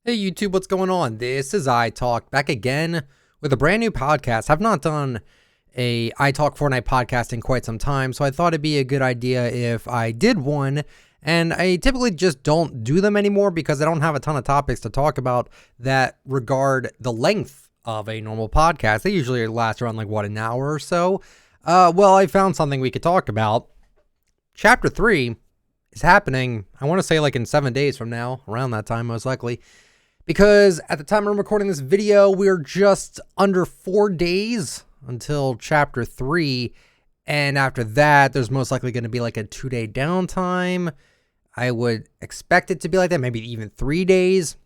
Hey YouTube, what's going on? This is iTalk back again with a brand new podcast. I've not done a iTalk Fortnite podcast in quite some time, so I thought it'd be a good idea if I did one. And I typically just don't do them anymore because I don't have a ton of topics to talk about that regard the length of a normal podcast. They usually last around an hour or so. Well, I found something we could talk about. Chapter 3 is happening, I want to say in 7 days from now, around that time most likely. Because at the time I'm recording this video, we're just under 4 days until chapter 3. And after that, there's most likely going to be a 2-day downtime. I would expect it to be like that, maybe even 3 days.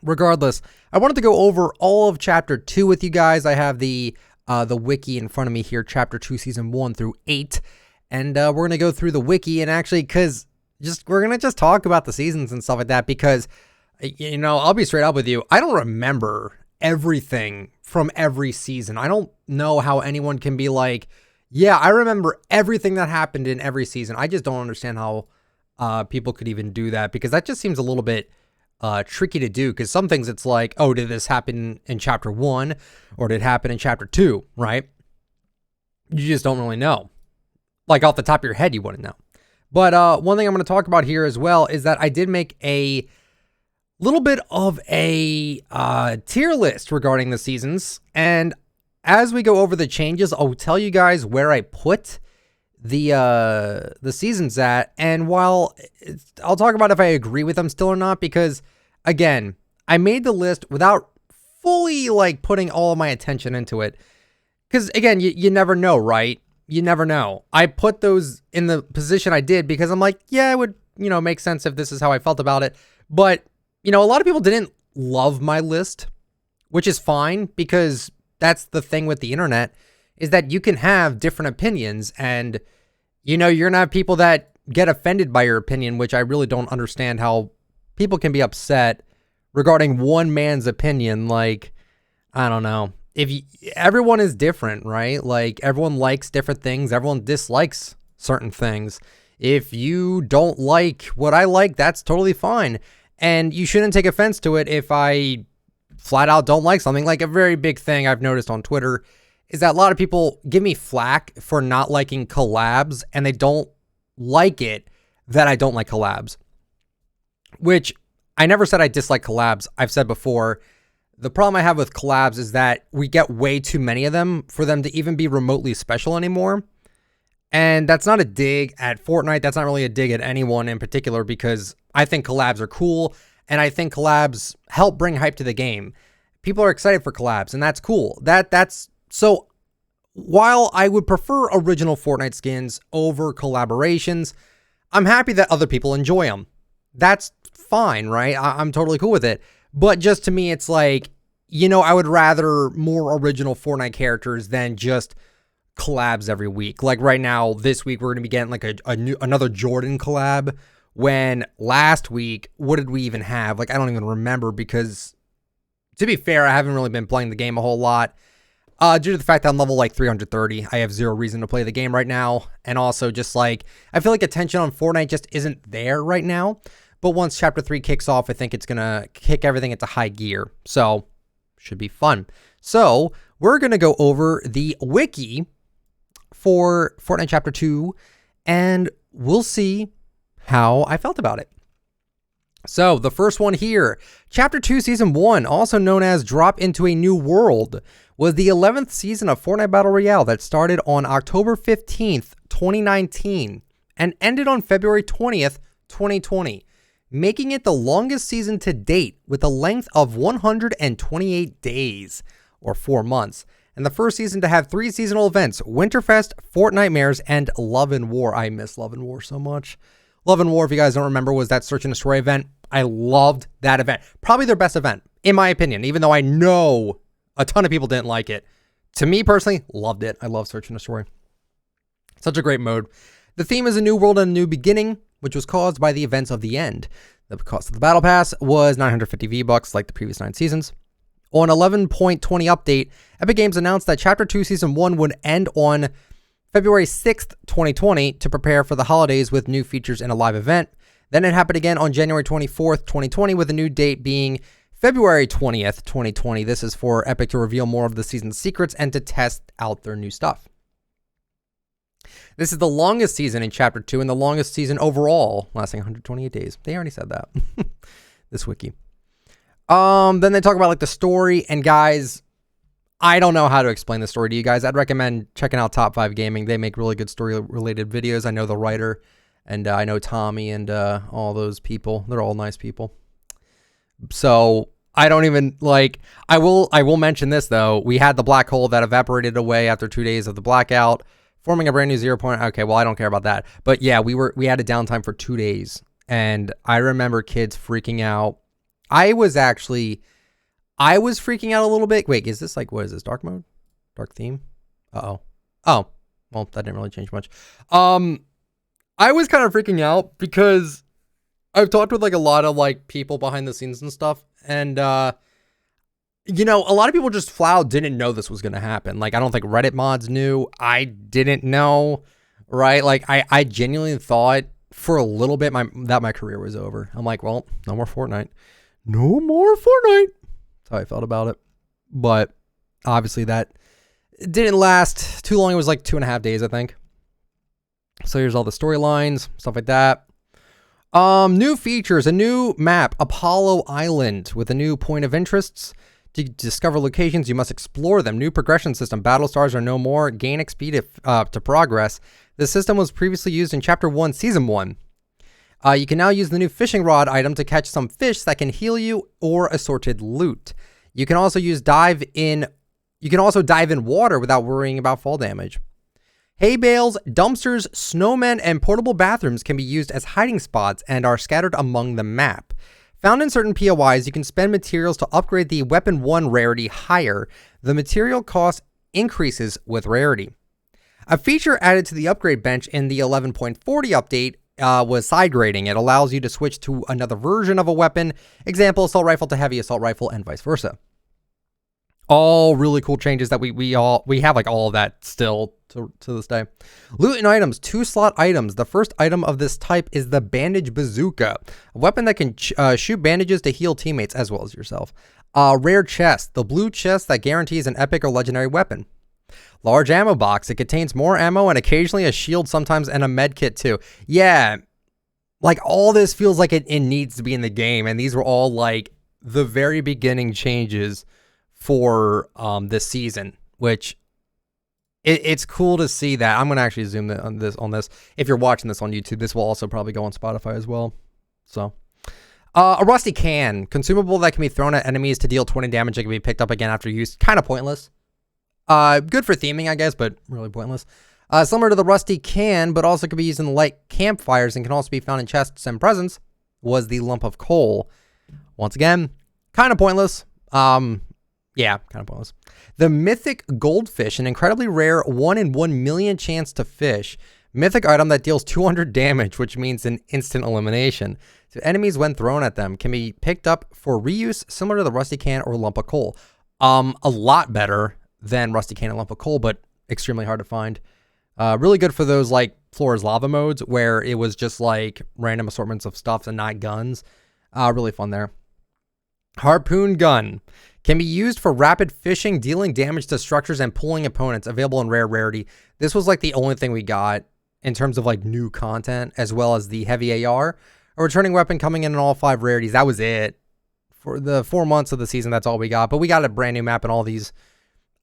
Regardless, I wanted to go over all of chapter 2 with you guys. I have the wiki in front of me here, chapter 2, season 1 through 8. And we're going to go through the wiki and actually, we're going to just talk about the seasons and stuff like that because, I'll be straight up with you. I don't remember everything from every season. I don't know how anyone can be like, yeah, I remember everything that happened in every season. I just don't understand how people could even do that because that just seems a little bit tricky to do because some things it's like, oh, did this happen in chapter 1 or did it happen in chapter 2, right? You just don't really know. Off the top of your head, you wouldn't know. But one thing I'm going to talk about here as well is that I did make a little bit of a tier list regarding the seasons. And as we go over the changes, I'll tell you guys where I put the seasons at. And while I'll talk about if I agree with them still or not, because again, I made the list without fully putting all of my attention into it. Because again, you never know, right? You never know. I put those in the position I did because I'm like, yeah, it would, make sense if this is how I felt about it. But, a lot of people didn't love my list, which is fine because that's the thing with the internet is that you can have different opinions and, you're going to have people that get offended by your opinion, which I really don't understand how people can be upset regarding one man's opinion. I don't know. Everyone is different, right? Everyone likes different things. Everyone dislikes certain things. If you don't like what I like, that's totally fine. And you shouldn't take offense to it if I flat out don't like something. A very big thing I've noticed on Twitter is that a lot of people give me flack for not liking collabs, and they don't like it that I don't like collabs. Which I never said I dislike collabs. I've said before, the problem I have with collabs is that we get way too many of them for them to even be remotely special anymore. And that's not a dig at Fortnite. That's not really a dig at anyone in particular because I think collabs are cool and I think collabs help bring hype to the game. People are excited for collabs and that's cool. That's so while I would prefer original Fortnite skins over collaborations, I'm happy that other people enjoy them. That's fine, right? I'm totally cool with it. But just to me, it's I would rather more original Fortnite characters than just collabs every week. Right now, this week, we're going to be getting another Jordan collab. When last week, what did we even have? I don't even remember because, to be fair, I haven't really been playing the game a whole lot. Due to the fact that I'm level 330, I have zero reason to play the game right now. And also just I feel like attention on Fortnite just isn't there right now. But once chapter 3 kicks off, I think it's going to kick everything into high gear. So, should be fun. So, we're going to go over the wiki for Fortnite chapter 2, and we'll see how I felt about it. So, the first one here, chapter 2, season 1, also known as Drop into a New World, was the 11th season of Fortnite Battle Royale that started on October 15th, 2019, and ended on February 20th, 2020. Making it the longest season to date with a length of 128 days, or 4 months, and the first season to have 3 seasonal events, Winterfest, Fortnitemares, and Love and War. I miss Love and War so much. Love and War, if you guys don't remember, was that Search and Destroy event. I loved that event. Probably their best event, in my opinion, even though I know a ton of people didn't like it. To me, personally, loved it. I love Search and Destroy. Such a great mode. The theme is a new world and a new beginning, which was caused by the events of the end. The cost of the battle pass was 950 V-Bucks like the previous 9 seasons. On 11.20 update, Epic Games announced that Chapter 2 Season 1 would end on February 6th, 2020 to prepare for the holidays with new features and a live event. Then it happened again on January 24th, 2020, with a new date being February 20th, 2020. This is for Epic to reveal more of the season's secrets and to test out their new stuff. This is the longest season in Chapter 2 and the longest season overall, lasting 128 days. They already said that. This wiki. Then they talk about like the story, and guys, I don't know how to explain the story to you guys. I'd recommend checking out Top 5 Gaming. They make really good story-related videos. I know the writer, and I know Tommy and all those people. They're all nice people. So I don't even like, I will mention this though. We had the black hole that evaporated away after 2 days of the blackout, forming a brand new 0 point. Okay, well, I don't care about that. But yeah, we had a downtime for 2 days, and I remember kids freaking out. I was freaking out a little bit. Wait, is this like, what is this, dark mode? Dark theme? Oh, well, that didn't really change much. I was kind of freaking out because I've talked with like a lot of like people behind the scenes and stuff, and you know, a lot of people just flat out didn't know this was going to happen. Like, I don't think Reddit mods knew. I didn't know, right? Like, I genuinely thought for a little bit that my career was over. I'm like, well, no more Fortnite. No more Fortnite. That's how I felt about it. But obviously that didn't last too long. It was like 2.5 days, I think. So here's all the storylines, stuff like that. New features, a new map, Apollo Island, with a new point of interests. To discover locations, you must explore them. New progression system. Battle stars are no more. Gain XP to progress. This system was previously used in Chapter 1, Season 1. You can now use the new fishing rod item to catch some fish that can heal you or assorted loot. You can also dive in water without worrying about fall damage. Hay bales, dumpsters, snowmen, and portable bathrooms can be used as hiding spots and are scattered among the map. Found in certain POIs, you can spend materials to upgrade the Weapon 1 rarity higher. The material cost increases with rarity. A feature added to the upgrade bench in the 11.40 update was side grading. It allows you to switch to another version of a weapon, example, assault rifle to heavy assault rifle, and vice versa. All really cool changes that we have like all of that still to this day. Loot and items, 2-slot items. The first item of this type is the bandage bazooka, a weapon that can shoot bandages to heal teammates as well as yourself. Rare chest, the blue chest that guarantees an epic or legendary weapon. Large ammo box, it contains more ammo and occasionally a shield sometimes, and a med kit too. Yeah, like all this feels like it needs to be in the game, and these were all like the very beginning changes for this season, which it's cool to see that. I'm gonna actually zoom on this. If you're watching this on YouTube, this will also probably go on Spotify as well. So a rusty can, consumable that can be thrown at enemies to deal 20 damage. It can be picked up again after use. Kind of pointless. Good for theming, I guess, but really pointless. Similar to the rusty can, but also can be used in light campfires and can also be found in chests and presents, was the lump of coal. Once again, kind of pointless. Yeah, kind of pointless. The mythic goldfish, an incredibly rare 1 in 1 million chance to fish. Mythic item that deals 200 damage, which means an instant elimination to enemies when thrown at them. Can be picked up for reuse, similar to the rusty can or lump of coal. A lot better than rusty can and lump of coal, but extremely hard to find. Really good for those like Flora's Lava modes where it was just like random assortments of stuff and not guns. Really fun there. Harpoon gun. Can be used for rapid fishing, dealing damage to structures, and pulling opponents. Available in rare rarity. This was like the only thing we got in terms of like new content, as well as the heavy AR. A returning weapon coming in all 5 rarities. That was it. For the 4 months of the season, that's all we got. But we got a brand new map and all these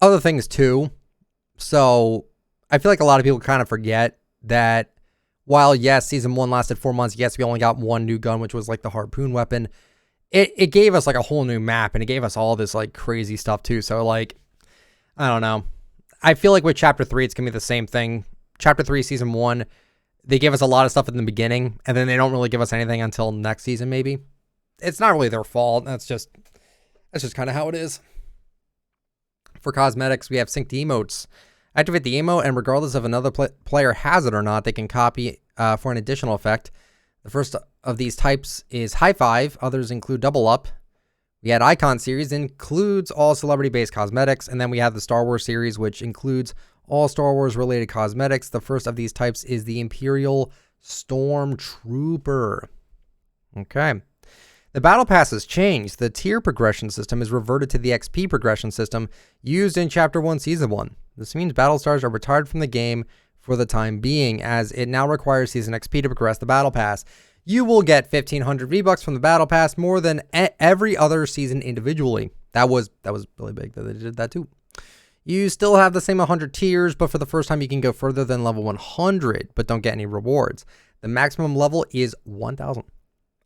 other things too. So I feel like a lot of people kind of forget that while, yes, season 1 lasted 4 months, yes, we only got one new gun, which was like the harpoon weapon. It gave us like a whole new map, and it gave us all this like crazy stuff too. So like, I don't know. I feel like with Chapter 3, it's going to be the same thing. Chapter 3, Season 1, they give us a lot of stuff in the beginning, and then they don't really give us anything until next season, maybe. It's not really their fault. That's just kind of how it is. For cosmetics, we have synced emotes. Activate the emote, and regardless of another player has it or not, they can copy for an additional effect. The first of these types is High Five. Others include Double Up. We had Icon series, includes all celebrity-based cosmetics. And then we have the Star Wars series, which includes all Star Wars-related cosmetics. The first of these types is the Imperial Stormtrooper. Okay. The battle pass has changed. The tier progression system is reverted to the XP progression system used in Chapter 1, Season 1. This means battle stars are retired from the game for the time being, as it now requires Season XP to progress the battle pass. You will get 1,500 V-Bucks from the battle pass, more than every other season individually. That was really big that they did that too. You still have the same 100 tiers, but for the first time you can go further than level 100, but don't get any rewards. The maximum level is 1,000.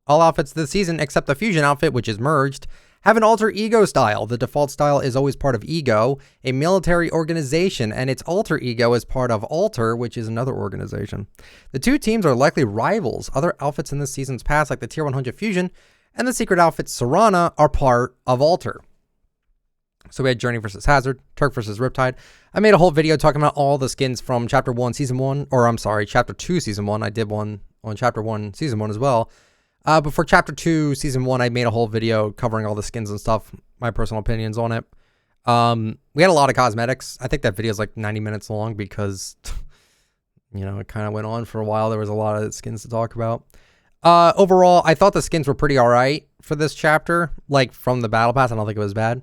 All outfits this season, except the fusion outfit, which is merged, have an alter ego style. The default style is always part of Ego, a military organization, and its alter ego is part of Alter, which is another organization. The two teams are likely rivals. Other outfits in this season's pass, like the Tier 100 Fusion and the secret outfit Serana, are part of Alter. So we had Journey versus Hazard, Turk versus Riptide. I made a whole video talking about all the skins from Chapter 1, Season 1, or I'm sorry, Chapter 2, Season 1. I did one on Chapter 1, Season 1 as well. But for Chapter 2, Season 1, I made a whole video covering all the skins and stuff, my personal opinions on it. We had a lot of cosmetics. I think that video is like 90 minutes long because, you know, it kind of went on for a while. There was a lot of skins to talk about. Overall, I thought the skins were pretty all right for this chapter, like from the Battle Pass. I don't think it was bad.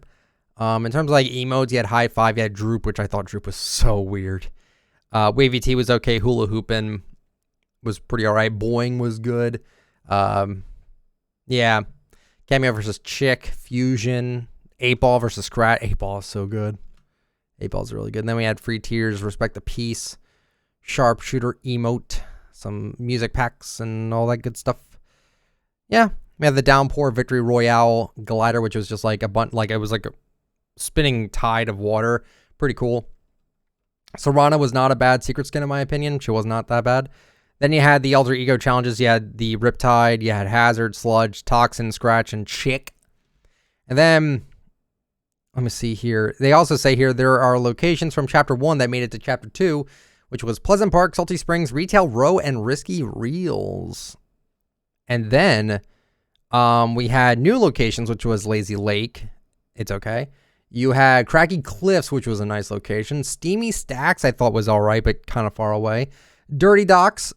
In terms of like emotes, you had High Five, you had Droop, which I thought Droop was so weird. Wavy T was okay. Hula Hoopin' was pretty all right. Boing was good. Yeah. Cameo versus Chick, Fusion, 8-Ball versus Scrat. 8-Ball is so good. 8-Ball is really good. And then we had free tiers, Respect the Peace, Sharpshooter emote, some music packs, and all that good stuff. Yeah. We had the Downpour Victory Royale glider, which was just like a bunch, like it was like a spinning tide of water. Pretty cool. Serana was not a bad secret skin in my opinion. She was not that bad. Then you had the Alter Ego challenges. You had the Riptide, you had Hazard, Sludge, Toxin, Scratch, and Chick. And then, let me see here. They also say here there are locations from Chapter 1 that made it to Chapter 2, which was Pleasant Park, Salty Springs, Retail Row, and Risky Reels. And then we had new locations, which was Lazy Lake. It's okay. You had Cracky Cliffs, which was a nice location. Steamy Stacks, I thought was all right, but kind of far away. Dirty Docks,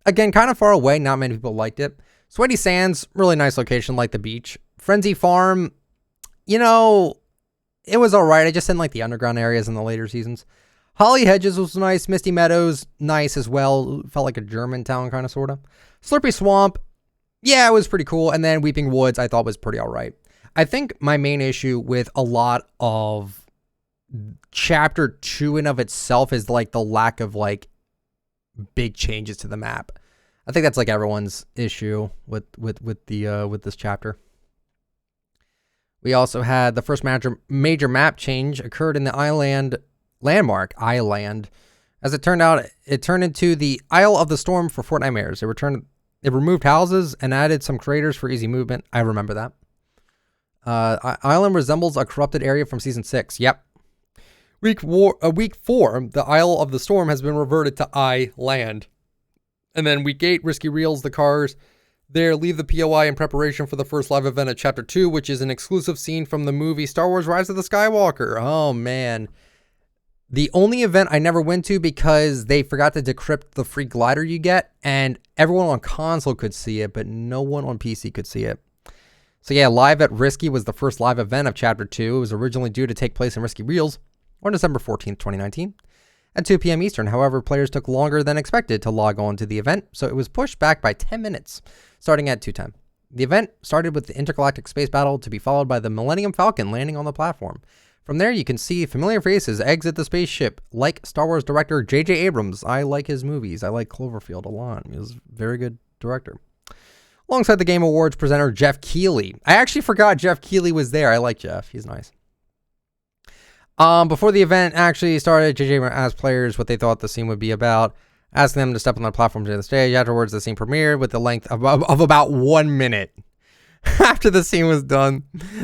again, kind of far away. Not many people liked it. Sweaty Sands, really nice location, like the beach. Frenzy Farm, you know, it was all right. I just didn't like the underground areas in the later seasons. Holly Hedges was nice. Misty Meadows, nice as well. Felt like a German town, kind of, sort of. Slurpy Swamp, yeah, it was pretty cool. And then Weeping Woods, I thought was pretty all right. I think my main issue with a lot of Chapter 2 in of itself is like the lack of like big changes to the map. I think that's like everyone's issue with this chapter. We also had the first major map change occurred in the landmark Island. As it turned out, it turned into the Isle of the Storm for Fortnite Mares. It removed houses and added some craters for easy movement. I remember that. Island resembles a corrupted area from Season 6. Yep. Week 4, the Isle of the Storm has been reverted to Island. And then Week 8, Risky Reels, the cars there leave the POI in preparation for the first live event of Chapter 2, which is an exclusive scene from the movie Star Wars Rise of the Skywalker. Oh, man. The only event I never went to because they forgot to decrypt the free glider you get, and everyone on console could see it, but no one on PC could see it. So yeah, Live at Risky was the first live event of Chapter 2. It was originally due to take place in Risky Reels on December 14th, 2019 at 2 p.m. Eastern. However, players took longer than expected to log on to the event, so it was pushed back by 10 minutes, starting at 2:10. The event started with the intergalactic space battle to be followed by the Millennium Falcon landing on the platform. From there, you can see familiar faces exit the spaceship, like Star Wars director J.J. Abrams. I like his movies. I like Cloverfield a lot. He was a very good director. Alongside the Game Awards presenter Jeff Keighley. I actually forgot Jeff Keighley was there. I like Jeff. He's nice. Before the event actually started, JJ asked players what they thought the scene would be about, asking them to step on the platform to the stage. Afterwards, the scene premiered with the length of about 1 minute. After the scene was done,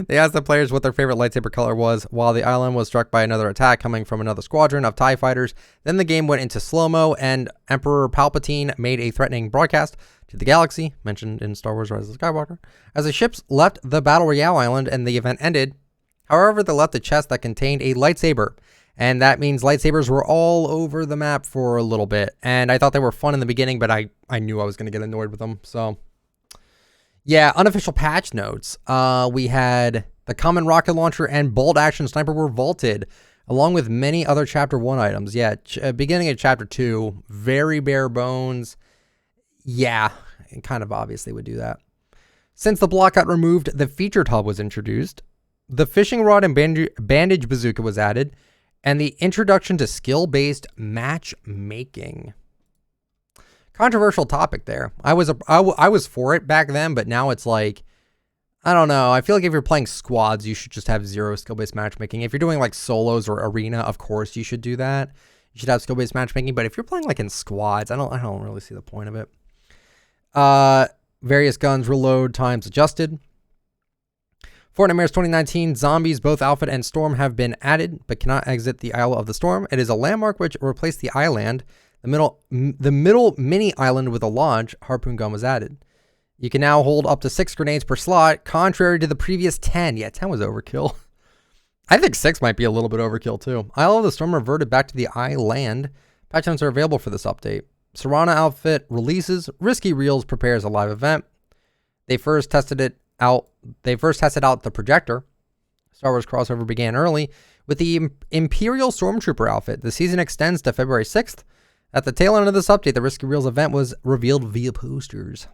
they asked the players what their favorite lightsaber color was, while the island was struck by another attack coming from another squadron of TIE fighters. Then the game went into slow-mo, and Emperor Palpatine made a threatening broadcast to the galaxy, mentioned in Star Wars Rise of Skywalker, as the ships left the Battle Royale island and the event ended. However, they left a chest that contained a lightsaber, and that means lightsabers were all over the map for a little bit. And I thought they were fun in the beginning, but I knew I was going to get annoyed with them, so Yeah, unofficial patch notes. We had the common rocket launcher and bolt action sniper were vaulted, along with many other Chapter 1 items. Yeah, beginning of Chapter 2, very bare bones. Yeah, it kind of obviously would do that. Since the block got removed, the featured hub was introduced. The fishing rod and bandage bazooka was added, and the introduction to skill-based matchmaking. Controversial topic there. I was for it back then, but now it's like, I don't know. I feel like if you're playing squads, you should just have 0 skill-based matchmaking. If you're doing like solos or arena, of course you should do that. You should have skill-based matchmaking. But if you're playing like in squads, I don't really see the point of it. Various guns reload times adjusted. Fortnite Mirrors 2019 Zombies, both Outfit and Storm have been added, but cannot exit the Isle of the Storm. It is a landmark which replaced the island. The middle mini island with a launch harpoon gun was added. You can now hold up to 6 grenades per slot, contrary to the previous 10. Yeah, 10 was overkill. I think 6 might be a little bit overkill too. Isle of the Storm reverted back to the island. Patch notes are available for this update. Serana outfit releases. Risky Reels prepares a live event. They first tested out the projector. Star Wars crossover began early with the Imperial Stormtrooper outfit. The season extends to February 6th. At the tail end of this update, the Risky Reels event was revealed via posters.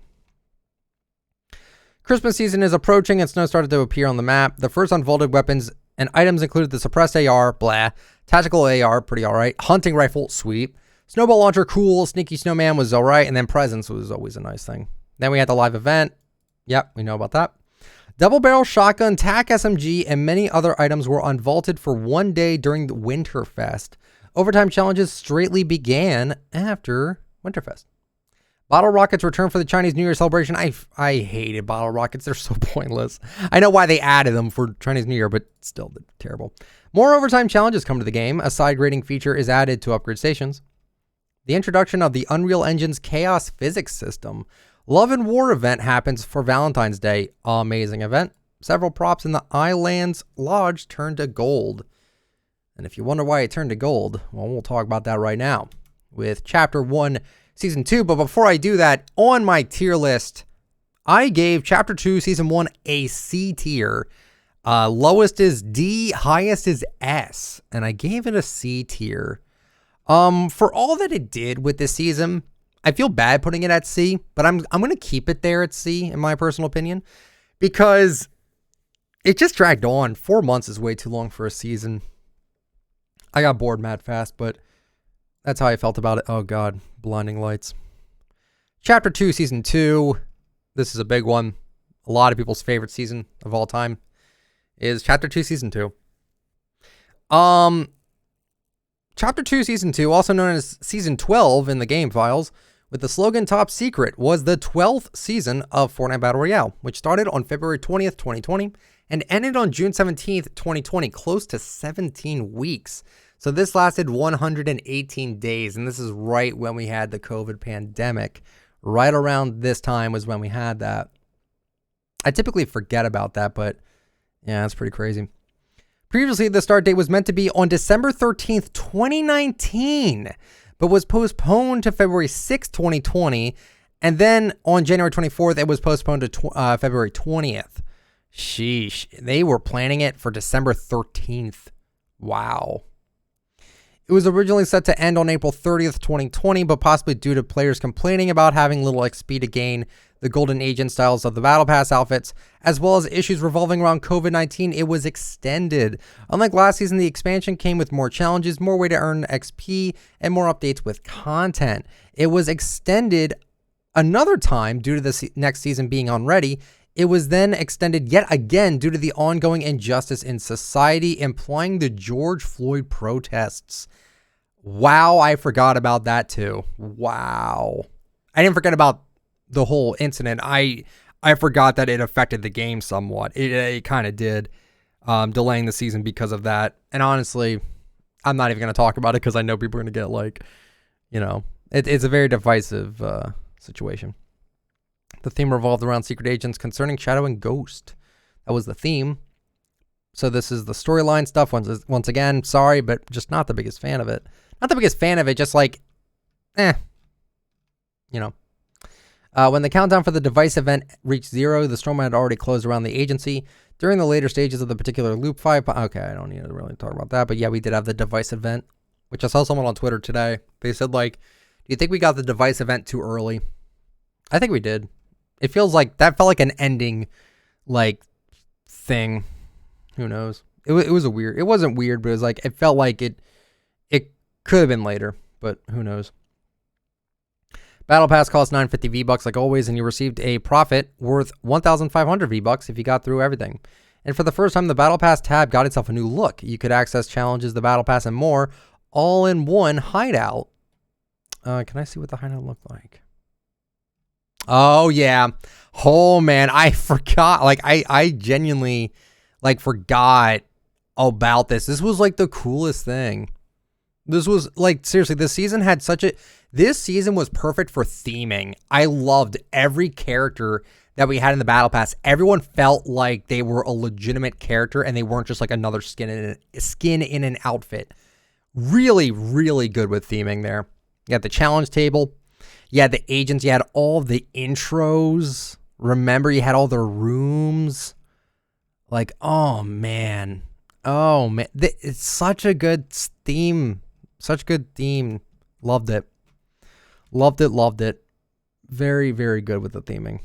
Christmas season is approaching and snow started to appear on the map. The first unvaulted weapons and items included the suppressed AR, blah, tactical AR, pretty alright, hunting rifle, sweet, snowball launcher, cool, sneaky snowman was alright, and then presents was always a nice thing. Then we had the live event. Yep, we know about that. Double barrel shotgun, TAC SMG, and many other items were unvaulted for one day during the Winterfest. Overtime challenges straightly began after Winterfest. Bottle rockets returned for the Chinese New Year celebration. I hated bottle rockets. They're so pointless. I know why they added them for Chinese New Year, but still terrible. More overtime challenges come to the game. A side grading feature is added to upgrade stations. The introduction of the Unreal Engine's Chaos Physics system. Love and War event happens for Valentine's Day. Amazing event. Several props in the Islands Lodge turned to gold. And if you wonder why it turned to gold, well, we'll talk about that right now with Chapter 1, Season 2. But before I do that, on my tier list, I gave Chapter 2, Season 1 a C tier. Lowest is D, highest is S. And I gave it a C tier. For all that it did with this season, I feel bad putting it at C, but I'm going to keep it there at C, in my personal opinion, because it just dragged on. 4 months is way too long for a season. I got bored mad fast, but that's how I felt about it. Oh God, blinding lights. Chapter 2, Season 2. This is a big one. A lot of people's favorite season of all time is Chapter 2, Season 2. Chapter 2, Season 2, also known as Season 12 in the game files, with the slogan Top Secret, was the 12th season of Fortnite Battle Royale, which started on February 20th, 2020, and ended on June 17th, 2020, close to 17 weeks. So this lasted 118 days, and this is right when we had the COVID pandemic. Right around this time was when we had that. I typically forget about that, but yeah, that's pretty crazy. Previously, the start date was meant to be on December 13th, 2019, but was postponed to February 6th, 2020, and then on January 24th, it was postponed to February 20th. Sheesh. They were planning it for December 13th. Wow. It was originally set to end on April 30th, 2020, but possibly due to players complaining about having little XP to gain the Golden Agent styles of the Battle Pass outfits, as well as issues revolving around COVID-19, it was extended. Unlike last season, the expansion came with more challenges, more way to earn XP, and more updates with content. It was extended another time due to the next season being unready. It was then extended yet again due to the ongoing injustice in society, implying the George Floyd protests. Wow, I forgot about that too. Wow. I didn't forget about the whole incident. I forgot that it affected the game somewhat. It kind of did, delaying the season because of that. And honestly, I'm not even going to talk about it because I know people are going to get like, it's a very divisive situation. The theme revolved around secret agents concerning Shadow and Ghost. That was the theme. So this is the storyline stuff. Once again, sorry, but just not the biggest fan of it. Not the biggest fan of it, just like, When the countdown for the device event reached 0, the storm had already closed around the agency. During the later stages of the particular loop 5... Okay, I don't need to really talk about that. But yeah, we did have the device event, which I saw someone on Twitter today. They said, like, do you think we got the device event too early? I think we did. It feels like that felt like an ending, like, thing. Who knows? It was a weird... It wasn't weird, but it was like... It felt like it could have been later, but who knows? Battle Pass costs 950 V-Bucks like always, and you received a profit worth 1,500 V-Bucks if you got through everything. And for the first time, the Battle Pass tab got itself a new look. You could access challenges, the Battle Pass, and more, all in one hideout. Can I see what the hideout looked like? Oh, yeah. Oh, man, I forgot. Like, I genuinely, like, forgot about this. This was, like, the coolest thing. This was, like, seriously, this season had such a... This season was perfect for theming. I loved every character that we had in the Battle Pass. Everyone felt like they were a legitimate character and they weren't just like another skin in an outfit. Really, really good with theming there. You had the challenge table. You had the agents. You had all the intros. Remember, you had all the rooms. Like, oh, man. Oh, man. It's such a good theme. Such good theme. Loved it. Loved it, loved it. Very, very good with the theming.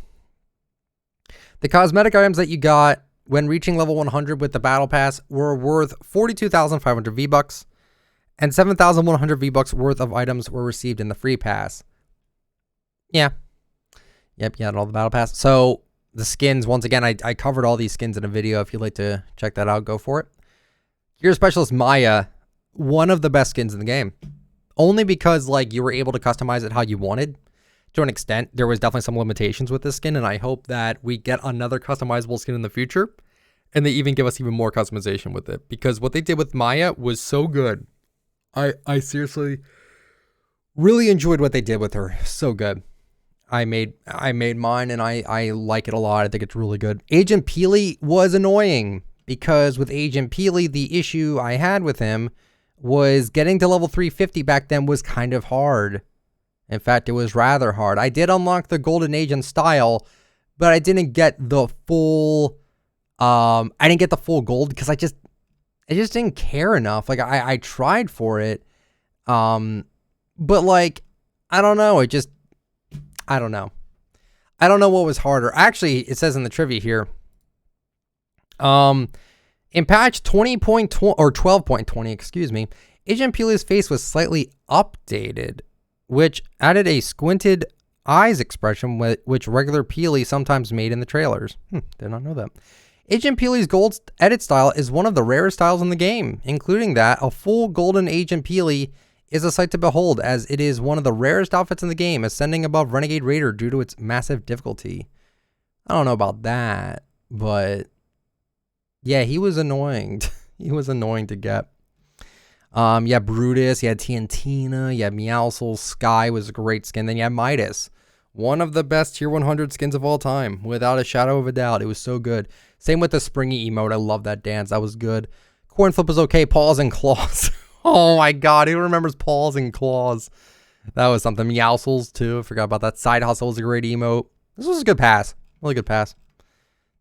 The cosmetic items that you got when reaching level 100 with the Battle Pass were worth 42,500 V-Bucks, and 7,100 V-Bucks worth of items were received in the free pass. Yeah. Yep, you had all the Battle Pass. So, the skins, once again, I covered all these skins in a video. If you'd like to check that out, go for it. Gear Specialist Maya, one of the best skins in the game. Only because, like, you were able to customize it how you wanted. To an extent, there was definitely some limitations with this skin, and I hope that we get another customizable skin in the future, and they even give us even more customization with it. Because what they did with Maya was so good. I seriously really enjoyed what they did with her. So good. I made mine, and I like it a lot. I think it's really good. Agent Peely was annoying, because with Agent Peely, the issue I had with him was getting to level 350 back then was kind of hard. In fact, it was rather hard. I did unlock the Golden Agent style, but I didn't get the full, I didn't get the full gold because I just didn't care enough. Like, I tried for it, but, like, I don't know. I don't know. I don't know what was harder. Actually, it says in the trivia here, in patch 20.20 or 12.20, excuse me, Agent Peely's face was slightly updated, which added a squinted eyes expression, which regular Peely sometimes made in the trailers. Did not know that. Agent Peely's gold edit style is one of the rarest styles in the game, including that a full golden Agent Peely is a sight to behold, as it is one of the rarest outfits in the game, ascending above Renegade Raider due to its massive difficulty. I don't know about that, but yeah, he was annoying. He was annoying to get. You had Brutus, you had Tiantina, you had Meowscles, Sky was a great skin. Then you had Midas, one of the best tier 100 skins of all time, without a shadow of a doubt. It was so good. Same with the Springy emote. I love that dance. That was good. Coin Flip was okay. Paws and Claws. Oh my god, who remembers Paws and Claws? That was something. Meowscles too. I forgot about that. Side Hustle was a great emote. This was a good pass. Really good pass.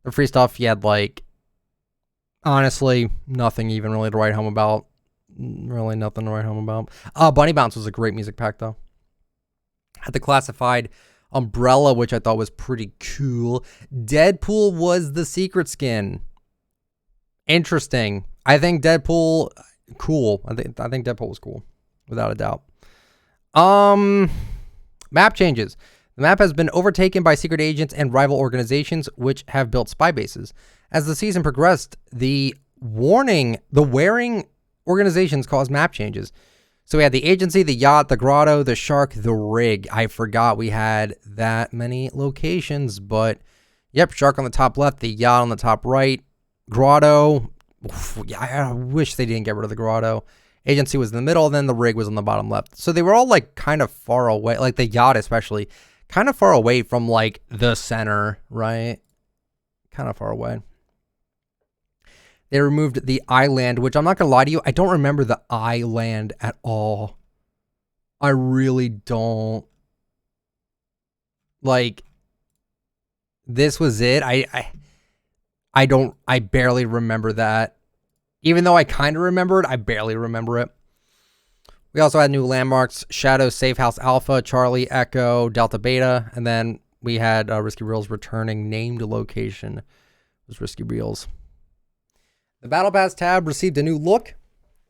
The free stuff, you had, like, honestly, nothing even really to write home about. Really nothing to write home about. Bunny Bounce was a great music pack, though. Had the classified Umbrella, which I thought was pretty cool. Deadpool was the secret skin. Interesting. I think Deadpool, cool. I think Deadpool was cool, without a doubt. Map changes. The map has been overtaken by secret agents and rival organizations, which have built spy bases. As the season progressed, the wearing organizations caused map changes. So we had the agency, the yacht, the grotto, the shark, the rig. I forgot we had that many locations, but yep, shark on the top left, the yacht on the top right, grotto. Oof, yeah, I wish they didn't get rid of the grotto. Agency was in the middle, then the rig was on the bottom left. So they were all, like, kind of far away, like the yacht especially, kind of far away from, like, the center, right? Kind of far away. They removed the island, which I'm not going to lie to you, I don't remember the island at all. I really don't. Like, this was it. I barely remember that. Even though I kind of remember it, I barely remember it. We also had new landmarks: Shadow, Safe House Alpha, Charlie, Echo, Delta Beta, and then we had Risky Reels returning named location. It was Risky Reels. The Battle Pass tab received a new look.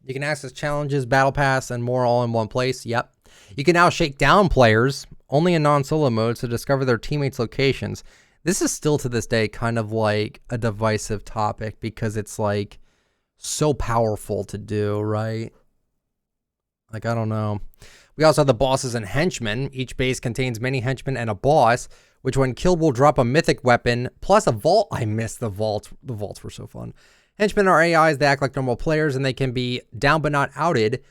You can access challenges, Battle Pass, and more all in one place. Yep. You can now shake down players, only in non-solo mode, to discover their teammates' locations. This is still to this day kind of like a divisive topic because it's like so powerful to do, right? Like, I don't know. We also have the bosses and henchmen. Each base contains many henchmen and a boss, which when killed will drop a mythic weapon, plus a vault. I missed the vaults. The vaults were so fun. Henchmen are AIs. They act like normal players, and they can be down but not outed,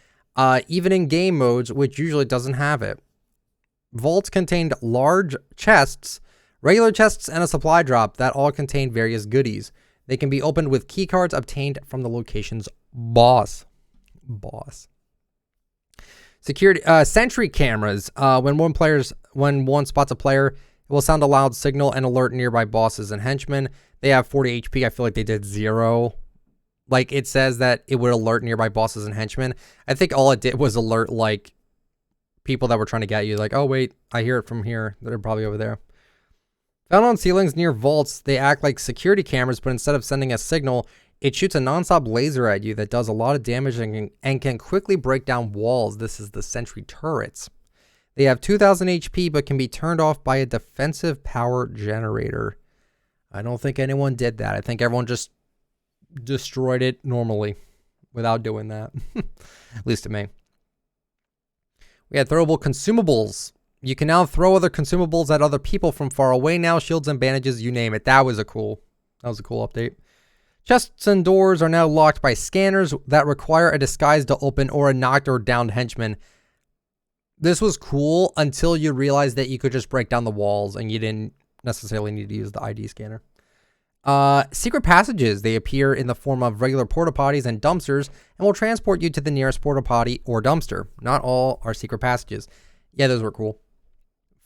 even in game modes, which usually doesn't have it. Vaults contained large chests, regular chests, and a supply drop that all contain various goodies. They can be opened with keycards obtained from the location's boss. Security sentry cameras. When one spots a player, it will sound a loud signal and alert nearby bosses and henchmen. They have 40 HP. I feel like they did 0. Like, it says that it would alert nearby bosses and henchmen. I think all it did was alert like people that were trying to get you. Like, oh wait, I hear it from here. They're probably over there. Found on ceilings near vaults, they act like security cameras, but instead of sending a signal, it shoots a non-stop laser at you that does a lot of damage and can quickly break down walls. This is the sentry turrets. They have 2,000 HP, but can be turned off by a defensive power generator. I don't think anyone did that. I think everyone just destroyed it normally without doing that. At least to me. We had throwable consumables. You can now throw other consumables at other people from far away now. Shields and bandages, you name it. That was a cool update. Chests and doors are now locked by scanners that require a disguise to open or a knocked or downed henchman. This was cool until you realized that you could just break down the walls and you didn't necessarily need to use the ID scanner. Secret passages. They appear in the form of regular porta potties and dumpsters and will transport you to the nearest porta potty or dumpster. Not all are secret passages. Yeah, those were cool.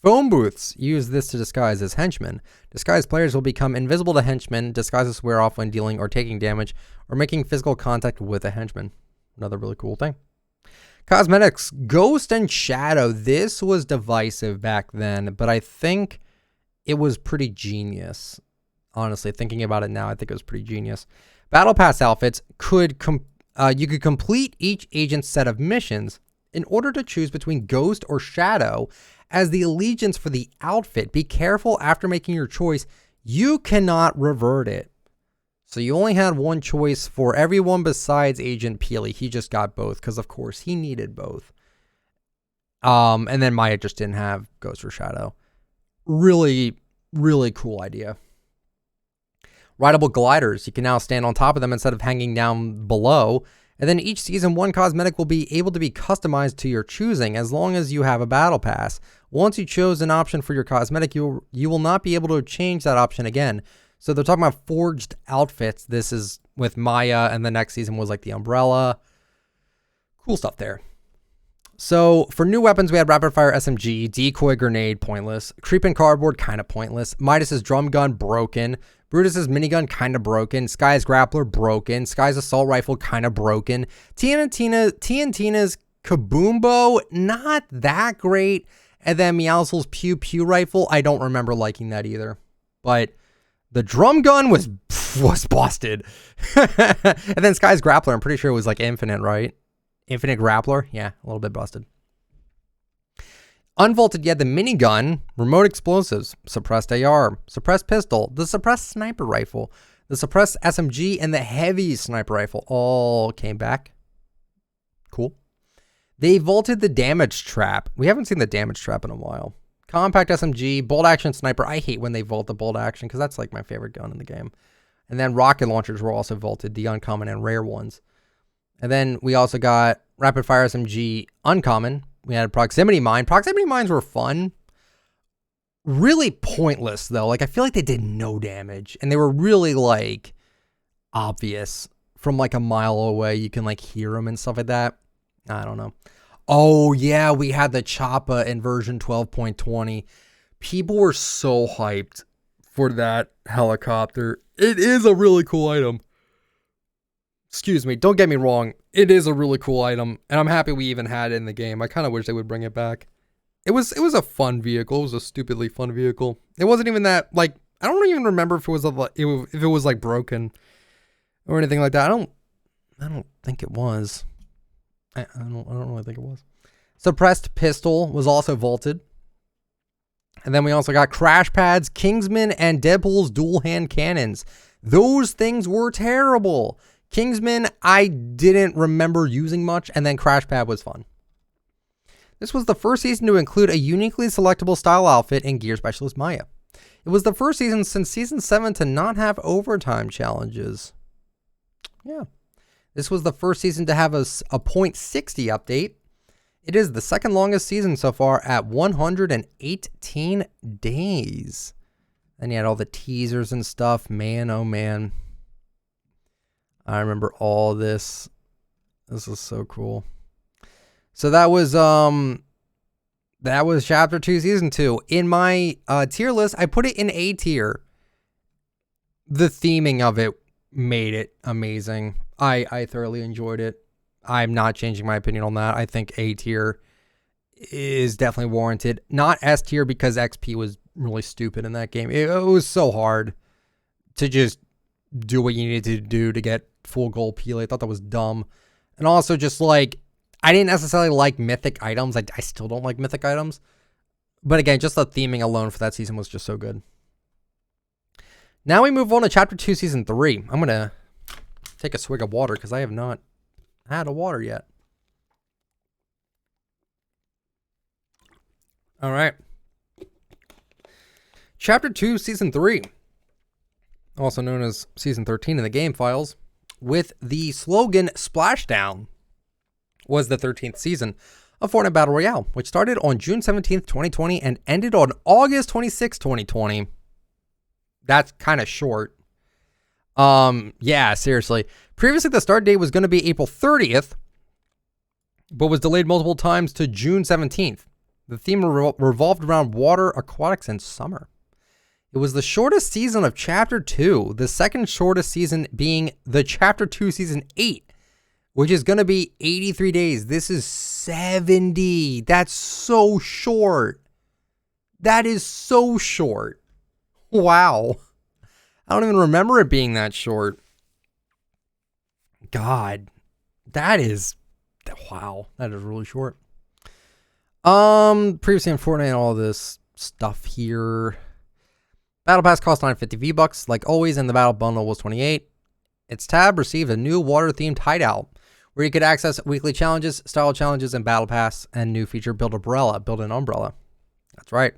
Phone booths use this to disguise as henchmen. Disguised players will become invisible to henchmen. Disguises wear off when dealing or taking damage or making physical contact with a henchman. Another really cool thing. Cosmetics, Ghost and Shadow. This was divisive back then, but I think it was pretty genius. Honestly, thinking about it now, I think it was pretty genius. Battle Pass outfits you could complete each agent's set of missions in order to choose between Ghost or Shadow as the allegiance for the outfit. Be careful after making your choice. You cannot revert it. So you only had one choice for everyone besides Agent Peely. He just got both because, of course, he needed both. And then Maya just didn't have Ghost or Shadow. Really, really cool idea. Rideable gliders. You can now stand on top of them instead of hanging down below. And then each season, one cosmetic will be able to be customized to your choosing as long as you have a battle pass. Once you chose an option for your cosmetic, you will not be able to change that option again. So they're talking about forged outfits. This is with Maya, and the next season was like the umbrella. Cool stuff there. So for new weapons, we had Rapid Fire SMG, Decoy Grenade, pointless. Creeping Cardboard, kind of pointless. Midas's Drum Gun, broken. Brutus's Minigun, kind of broken. Sky's Grappler, broken. Sky's Assault Rifle, kind of broken. TNTina's Kaboombo, not that great. And then Meowscles Pew Pew Rifle, I don't remember liking that either. But the Drum Gun was busted. And then Sky's Grappler, I'm pretty sure it was like infinite, right? Infinite Grappler, yeah, a little bit busted. Unvaulted, yet the minigun, remote explosives, suppressed AR, suppressed pistol, the suppressed sniper rifle, the suppressed SMG, and the heavy sniper rifle all came back. Cool. They vaulted the damage trap. We haven't seen the damage trap in a while. Compact SMG, bolt action sniper. I hate when they vault the bolt action because that's like my favorite gun in the game. And then rocket launchers were also vaulted, the uncommon and rare ones. And then we also got rapid fire SMG uncommon. We had proximity mine. Proximity mines were fun. Really pointless though. Like I feel like they did no damage and they were really like obvious from like a mile away. You can like hear them and stuff like that. I don't know. Oh yeah, we had the Choppa in version 12.20. People were so hyped for that helicopter. It is a really cool item. Excuse me, don't get me wrong. It is a really cool item, and I'm happy we even had it in the game. I kind of wish they would bring it back. It was a fun vehicle. It was a stupidly fun vehicle. It wasn't even that, like, I don't even remember if it was like broken or anything like that. I don't think it was. I don't really think it was. Suppressed pistol was also vaulted. And then we also got crash pads, Kingsman, and Deadpool's dual hand cannons. Those things were terrible. Kingsman, I didn't remember using much, and then crash pad was fun. This was the first season to include a uniquely selectable style outfit in Gear Specialist Maya. It was the first season since season 7 to not have overtime challenges. Yeah. This was the first season to have a .60 update. It is the second longest season so far at 118 days. And you had all the teasers and stuff. Man, oh man. I remember all this. This was so cool. So that was chapter 2, season 2. In my tier list, I put it in A tier. The theming of it made it amazing. I thoroughly enjoyed it. I'm not changing my opinion on that. I think A tier is definitely warranted. Not S tier because XP was really stupid in that game. It was so hard to just do what you needed to do to get full gold Pele. I thought that was dumb. And also just like, I didn't necessarily like mythic items. I still don't like mythic items. But again, just the theming alone for that season was just so good. Now we move on to chapter 2, season 3. I'm going to take a swig of water because I have not had a water yet. All right. Chapter 2, season 3. Also known as season 13 in the game files. With the slogan Splashdown, was the 13th season of Fortnite Battle Royale, which started on June 17th, 2020 and ended on August 26th, 2020. That's kind of short. Yeah, seriously. Previously, the start date was going to be April 30th, but was delayed multiple times to June 17th. The theme revolved around water, aquatics, and summer. It was the shortest season of Chapter 2, the second shortest season being the Chapter 2 Season 8, which is going to be 83 days. This is 70. That's so short. That is so short. Wow. I don't even remember it being that short. God, that is, wow, that is really short. Previously in Fortnite, all this stuff here. Battle Pass cost 950 V-Bucks, like always, and the Battle Bundle was 28. Its tab received a new water-themed hideout, where you could access weekly challenges, style challenges, and Battle Pass, and new feature build an umbrella. That's right.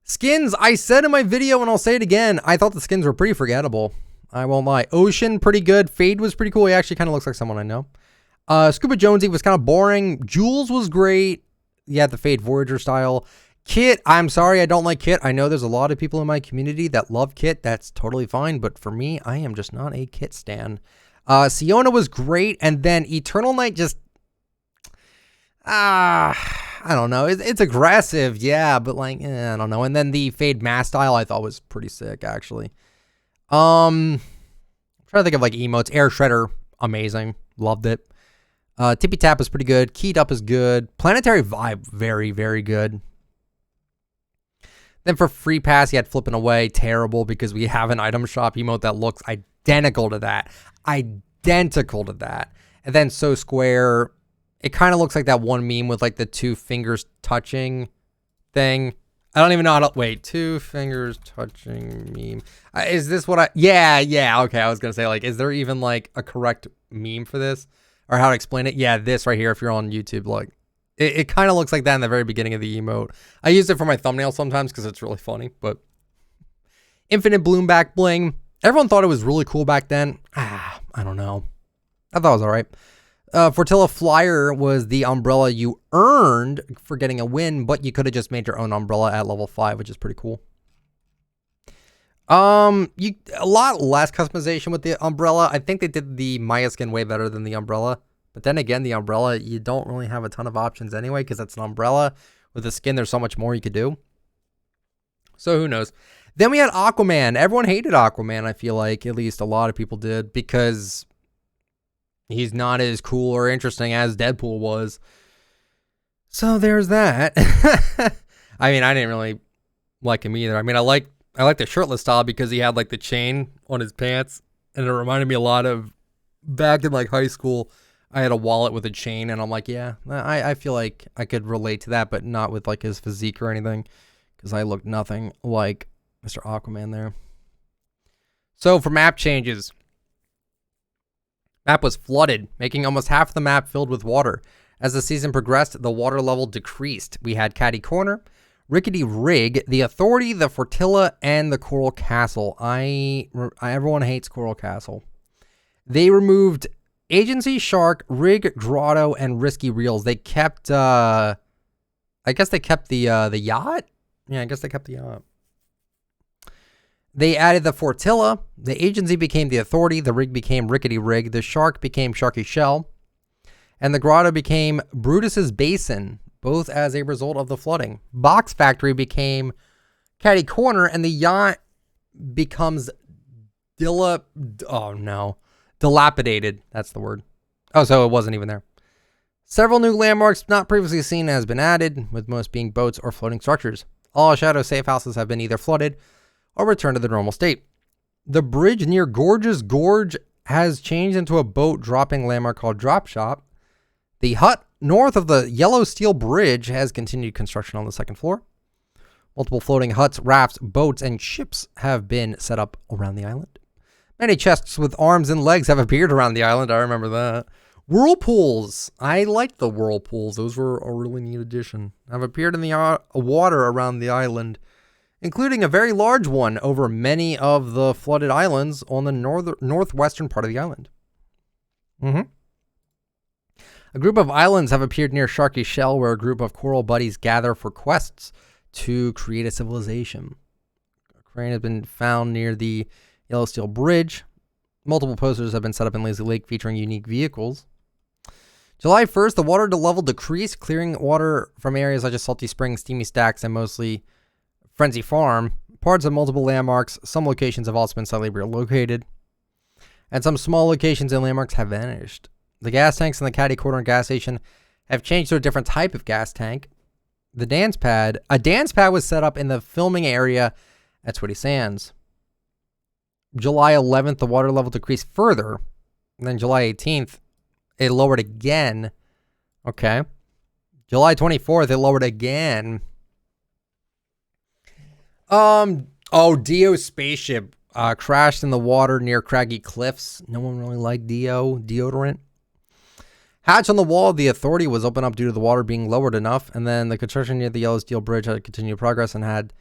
Skins, I said in my video, and I'll say it again, I thought the skins were pretty forgettable. I won't lie. Ocean, pretty good. Fade was pretty cool. He actually kind of looks like someone I know. Scuba Jonesy was kind of boring. Jules was great. Yeah, the Fade Voyager style. Kit, I'm sorry I don't like Kit. I know there's a lot of people in my community that love Kit. That's totally fine. But for me, I am just not a Kit stan. Siona was great. And then Eternal Night just... I don't know. It's aggressive, yeah, but like, I don't know. And then the Fade Mask style I thought was pretty sick, actually. I'm trying to think of like emotes. Air Shredder, amazing. Loved it. Tippy Tap is pretty good. Keyed Up is good. Planetary Vibe, very, very good. Then for Free Pass, you had Flipping Away. Terrible because we have an item shop emote that looks identical to that. Identical to that. And then So Square... It kind of looks like that one meme with like the two fingers touching thing. I don't even know how to... Wait, two fingers touching meme. Is this what I... Yeah, okay. I was going to say, like, is there even like a correct meme for this? Or how to explain it? Yeah, this right here, if you're on YouTube, like, it kind of looks like that in the very beginning of the emote. I use it for my thumbnail sometimes because it's really funny, but... Infinite Bloom Back Bling. Everyone thought it was really cool back then. I don't know. I thought it was all right. Fortilla Flyer was the umbrella you earned for getting a win, but you could have just made your own umbrella at level 5, which is pretty cool. A lot less customization with the umbrella. I think they did the Maya skin way better than the umbrella. But then again, the umbrella, you don't really have a ton of options anyway, because it's an umbrella with the skin, there's so much more you could do. So who knows? Then we had Aquaman. Everyone hated Aquaman, I feel like. At least a lot of people did, because he's not as cool or interesting as Deadpool was. So there's that. I mean, I didn't really like him either. I mean, I like the shirtless style because he had like the chain on his pants, and it reminded me a lot of back in like high school. I had a wallet with a chain, and I'm like, yeah, I feel like I could relate to that, but not with like his physique or anything, because I looked nothing like Mr. Aquaman there. So for map changes, map was flooded, making almost half the map filled with water. As the season progressed, the water level decreased. We had Catty Corner, Rickety Rig, the Authority, the Fortilla, and the Coral Castle. Everyone hates Coral Castle. They removed Agency, Shark, Rig, Grotto, and Risky Reels. They kept, I guess they kept the yacht? Yeah, I guess they kept the yacht. They added the Fortilla. The Agency became the Authority. The Rig became Rickety Rig. The Shark became Sharky Shell. And the Grotto became Brutus's Basin, both as a result of the flooding. Box Factory became Catty Corner, and the yacht becomes dilapidated. That's the word. Oh, so it wasn't even there. Several new landmarks not previously seen has been added, with most being boats or floating structures. All Shadow safe houses have been either flooded or returned to their normal state. The bridge near Gorge's Gorge has changed into a boat dropping landmark called Drop Shop. The hut north of the Yellow Steel Bridge has continued construction on the second floor. Multiple floating huts, rafts, boats, and ships have been set up around the island. Many chests with arms and legs have appeared around the island. I remember that. Whirlpools. I liked the whirlpools. Those were a really neat addition. Have appeared in the water around the island, including a very large one over many of the flooded islands on the northwestern part of the island. A group of islands have appeared near Sharky Shell, where a group of coral buddies gather for quests to create a civilization. A crane has been found near the Yellow Steel Bridge. Multiple posters have been set up in Lazy Lake featuring unique vehicles. July 1st, the water level decreased, clearing water from areas such as Salty Springs, Steamy Stacks, and mostly Frenzy Farm. Parts of multiple landmarks. Some locations have also been slightly relocated, and some small locations and landmarks have vanished. The gas tanks in the Catty Corner gas station have changed to a different type of gas tank. A dance pad was set up in the filming area at Twitty Sands. July 11th, the water level decreased further. And then July 18th, it lowered again. Okay. July 24th, it lowered again. Dio's spaceship crashed in the water near Craggy Cliffs. No one really liked deodorant. Hatch on the wall of the Authority was opened up due to the water being lowered enough, and then the construction near the Yellow Steel Bridge had continued progress and had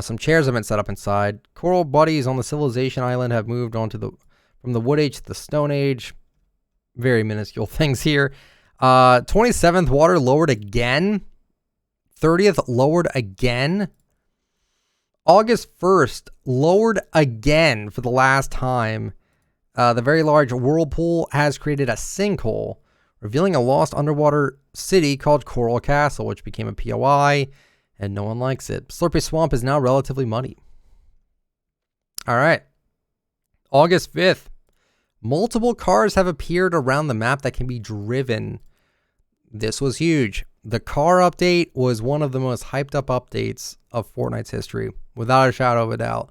some chairs have been set up inside. Coral buddies on the Civilization Island have moved on to from the Wood Age to the Stone Age. Very minuscule things here. 27th, water lowered again. 30th, lowered again. August 1st, lowered again for the last time. The very large whirlpool has created a sinkhole, revealing a lost underwater city called Coral Castle, which became a POI, and no one likes it. Slurpy Swamp is now relatively muddy. All right. August 5th. Multiple cars have appeared around the map that can be driven. This was huge. The car update was one of the most hyped up updates of Fortnite's history, without a shadow of a doubt.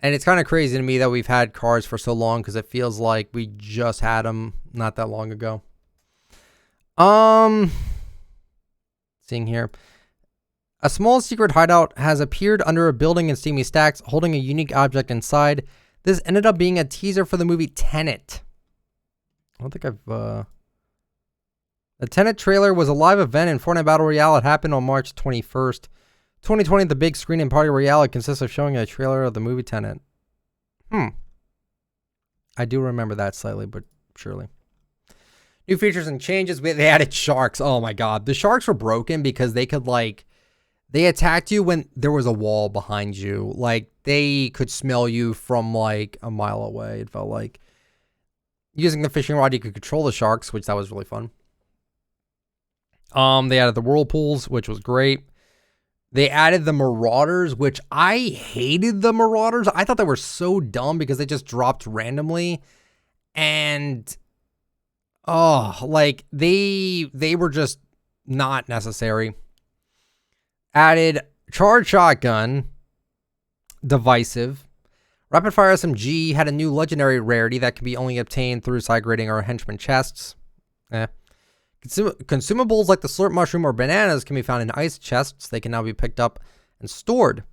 And it's kind of crazy to me that we've had cars for so long, because it feels like we just had them not that long ago. Seeing here. A small secret hideout has appeared under a building in Steamy Stacks, holding a unique object inside. This ended up being a teaser for the movie Tenet. I don't think I've... The Tenet trailer was a live event in Fortnite Battle Royale. It happened on March 21st, 2020 at the big screen in Party Royale. It consists of showing a trailer of the movie Tenet. I do remember that slightly, but surely. New features and changes. They added sharks. Oh my god. The sharks were broken because they could they attacked you when there was a wall behind you. Like, they could smell you from like a mile away, it felt like. Using the fishing rod, you could control the sharks, which that was really fun. They added the whirlpools, which was great. They added the Marauders, which I hated the Marauders. I thought they were so dumb because they just dropped randomly. And like they were just not necessary. Added charge shotgun, divisive. Rapid fire SMG had a new legendary rarity that can be only obtained through side grading or henchman chests. Consumables like the slurp mushroom or bananas can be found in ice chests. They can now be picked up and stored.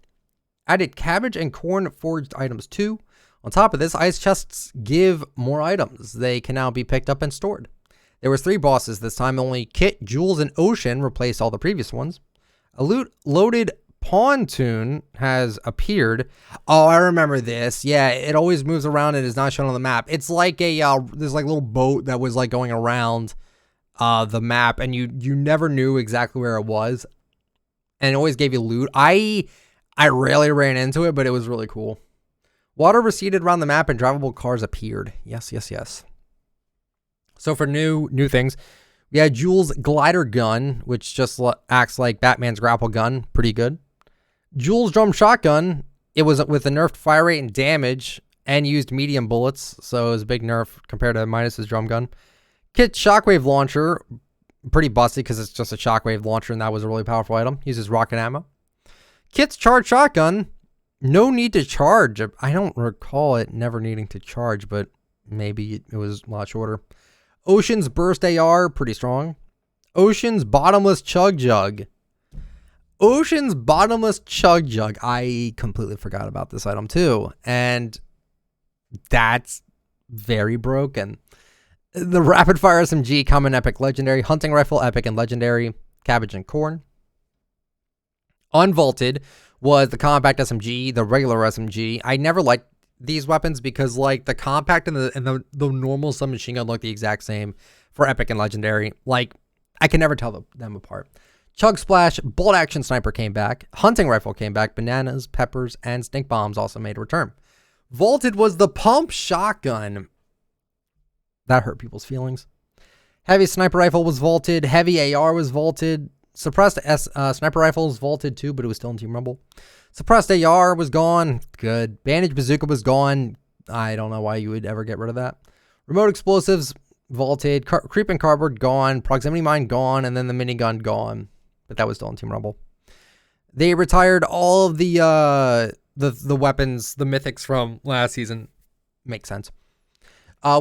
Added cabbage and corn foraged items too. On top of this, ice chests give more items. They can now be picked up and stored. There was 3 bosses this time. Only Kit, Jules, and Ocean replaced all the previous ones. A loaded pontoon has appeared. Oh, I remember this. Yeah, it always moves around and is not shown on the map. It's like a this like little boat that was like going around the map, and you never knew exactly where it was, and it always gave you loot. I rarely ran into it, but it was really cool. Water receded around the map and drivable cars appeared. Yes. So for new things, we had Jules' glider gun, which just acts like Batman's grapple gun. Pretty good. Jules' drum shotgun, it was with a nerfed fire rate and damage and used medium bullets, so it was a big nerf compared to Minus's drum gun. Kit's shockwave launcher, pretty busty because it's just a shockwave launcher, and that was a really powerful item. Uses rocket ammo. Kit's charge shotgun, no need to charge. I don't recall it never needing to charge, but maybe it was a lot shorter. Ocean's burst AR, pretty strong. Ocean's bottomless chug jug. Ocean's bottomless chug jug. I completely forgot about this item too, and that's very broken. The rapid fire SMG, common, epic, legendary. Hunting rifle, epic, and legendary. Cabbage and corn. Unvaulted was the compact SMG, the regular SMG. I never liked these weapons because like the compact and the normal submachine gun look the exact same for epic and legendary. Like I can never tell them apart. Chug splash, bolt action sniper came back. Hunting rifle came back. Bananas, peppers, and stink bombs also made a return. Vaulted was the pump shotgun. That hurt people's feelings. Heavy sniper rifle was vaulted. Heavy AR was vaulted. Suppressed sniper rifle was vaulted too, but it was still in Team Rumble. Suppressed AR was gone. Good. Bandage bazooka was gone. I don't know why you would ever get rid of that. Remote explosives vaulted. Creeping cardboard gone. Proximity mine gone. And then the minigun gone. But that was still in Team Rumble. They retired all of the weapons, the mythics from last season. Makes sense.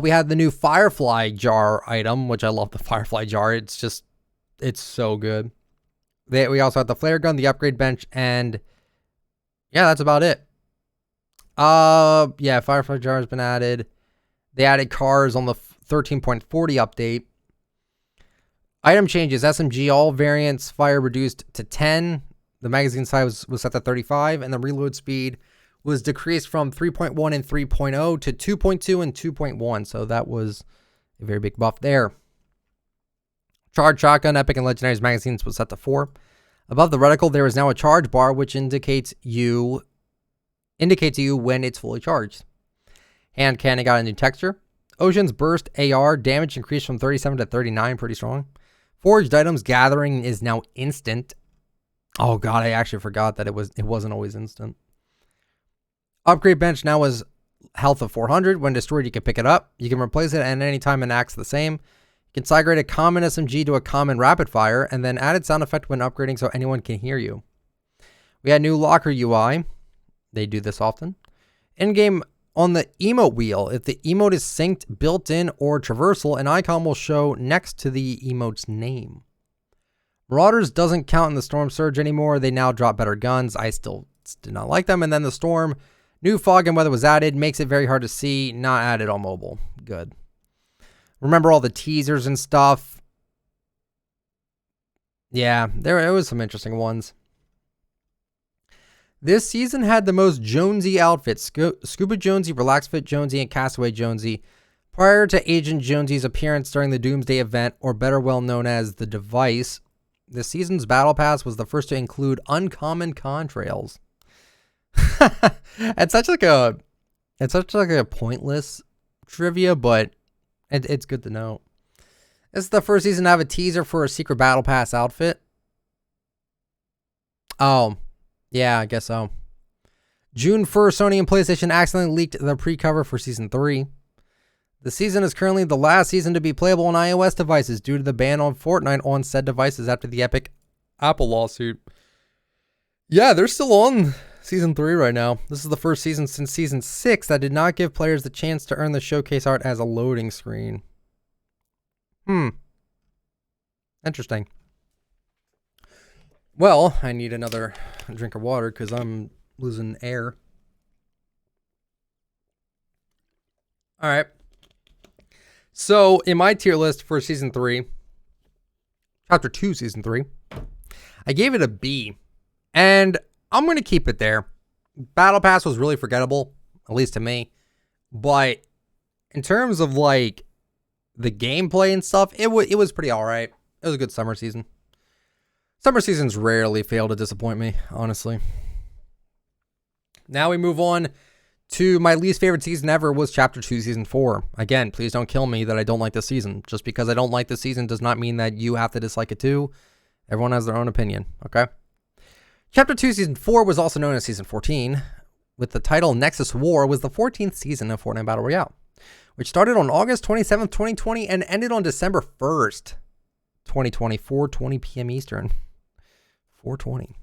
We had the new Firefly jar item, which I love the Firefly jar. It's so good. We also had the flare gun, the upgrade bench, and yeah, that's about it. Yeah, Firefly jar has been added. They added cars on the 13.40 update. Item changes, SMG, all variants fire reduced to 10. The magazine size was set to 35, and the reload speed was decreased from 3.1 and 3.0 to 2.2 and 2.1. So that was a very big buff there. Charge shotgun, epic, and legendaries magazines was set to 4. Above the reticle, there is now a charge bar, which indicates to you when it's fully charged. Hand cannon got a new texture. Ocean's burst AR damage increased from 37 to 39, pretty strong. Forged items gathering is now instant. Oh god, I actually forgot that it wasn't always instant. Upgrade bench now is health of 400. When destroyed, you can pick it up. You can replace it at any time and acts the same. You can side grade a common SMG to a common rapid fire, and then added sound effect when upgrading so anyone can hear you. We had new locker UI. They do this often. In-game on the emote wheel, if the emote is synced, built in, or traversal, an icon will show next to the emote's name. Marauders doesn't count in the Storm Surge anymore. They now drop better guns. I still did not like them. And then the Storm, new fog and weather was added. Makes it very hard to see. Not added on mobile. Good. Remember all the teasers and stuff. Yeah, there was some interesting ones. This season had the most Jonesy outfits. Scuba Jonesy, Relax Fit Jonesy, and Castaway Jonesy. Prior to Agent Jonesy's appearance during the Doomsday event, or better well known as the Device, this season's Battle Pass was the first to include uncommon contrails. It's such like a pointless trivia, but it's good to know. This is the first season to have a teaser for a secret battle pass outfit. Oh, yeah, I guess so. June 1st, Sony and PlayStation accidentally leaked the pre-cover for Season 3. The season is currently the last season to be playable on iOS devices due to the ban on Fortnite on said devices after the epic Apple lawsuit. Yeah, they're still on Season 3 right now. This is the first season since Season 6 that did not give players the chance to earn the showcase art as a loading screen. Interesting. Well, I need another drink of water because I'm losing air. All right. So, in my tier list for Season 3, Chapter 2, Season 3, I gave it a B. And I'm going to keep it there. Battle Pass was really forgettable, at least to me. But in terms of, like, the gameplay and stuff, it was pretty alright. It was a good summer season. Summer seasons rarely fail to disappoint me, honestly. Now we move on to my least favorite season ever was Chapter 2, Season 4. Again, please don't kill me that I don't like this season. Just because I don't like this season does not mean that you have to dislike it too. Everyone has their own opinion, okay? Chapter 2, Season 4 was also known as Season 14, with the title Nexus War, was the 14th season of Fortnite Battle Royale, which started on August 27th, 2020 and ended on December 1st, 2020, 4:20 p.m. Eastern. 4:20.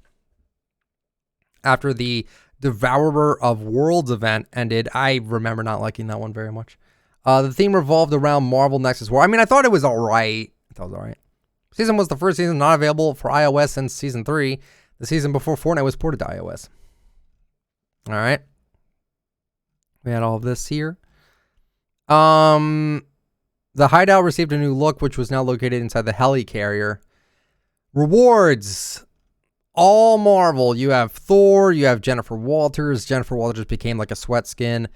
After the Devourer of Worlds event ended, I remember not liking that one very much. The theme revolved around Marvel Nexus War. I mean, I thought it was alright. Season was the first season not available for iOS since Season 3, the season before Fortnite was ported to iOS. Alright. We had all of this here. The hideout received a new look, which was now located inside the helicarrier. Rewards. All Marvel. You have Thor. You have Jennifer Walters. Jennifer Walters became like a sweat skin.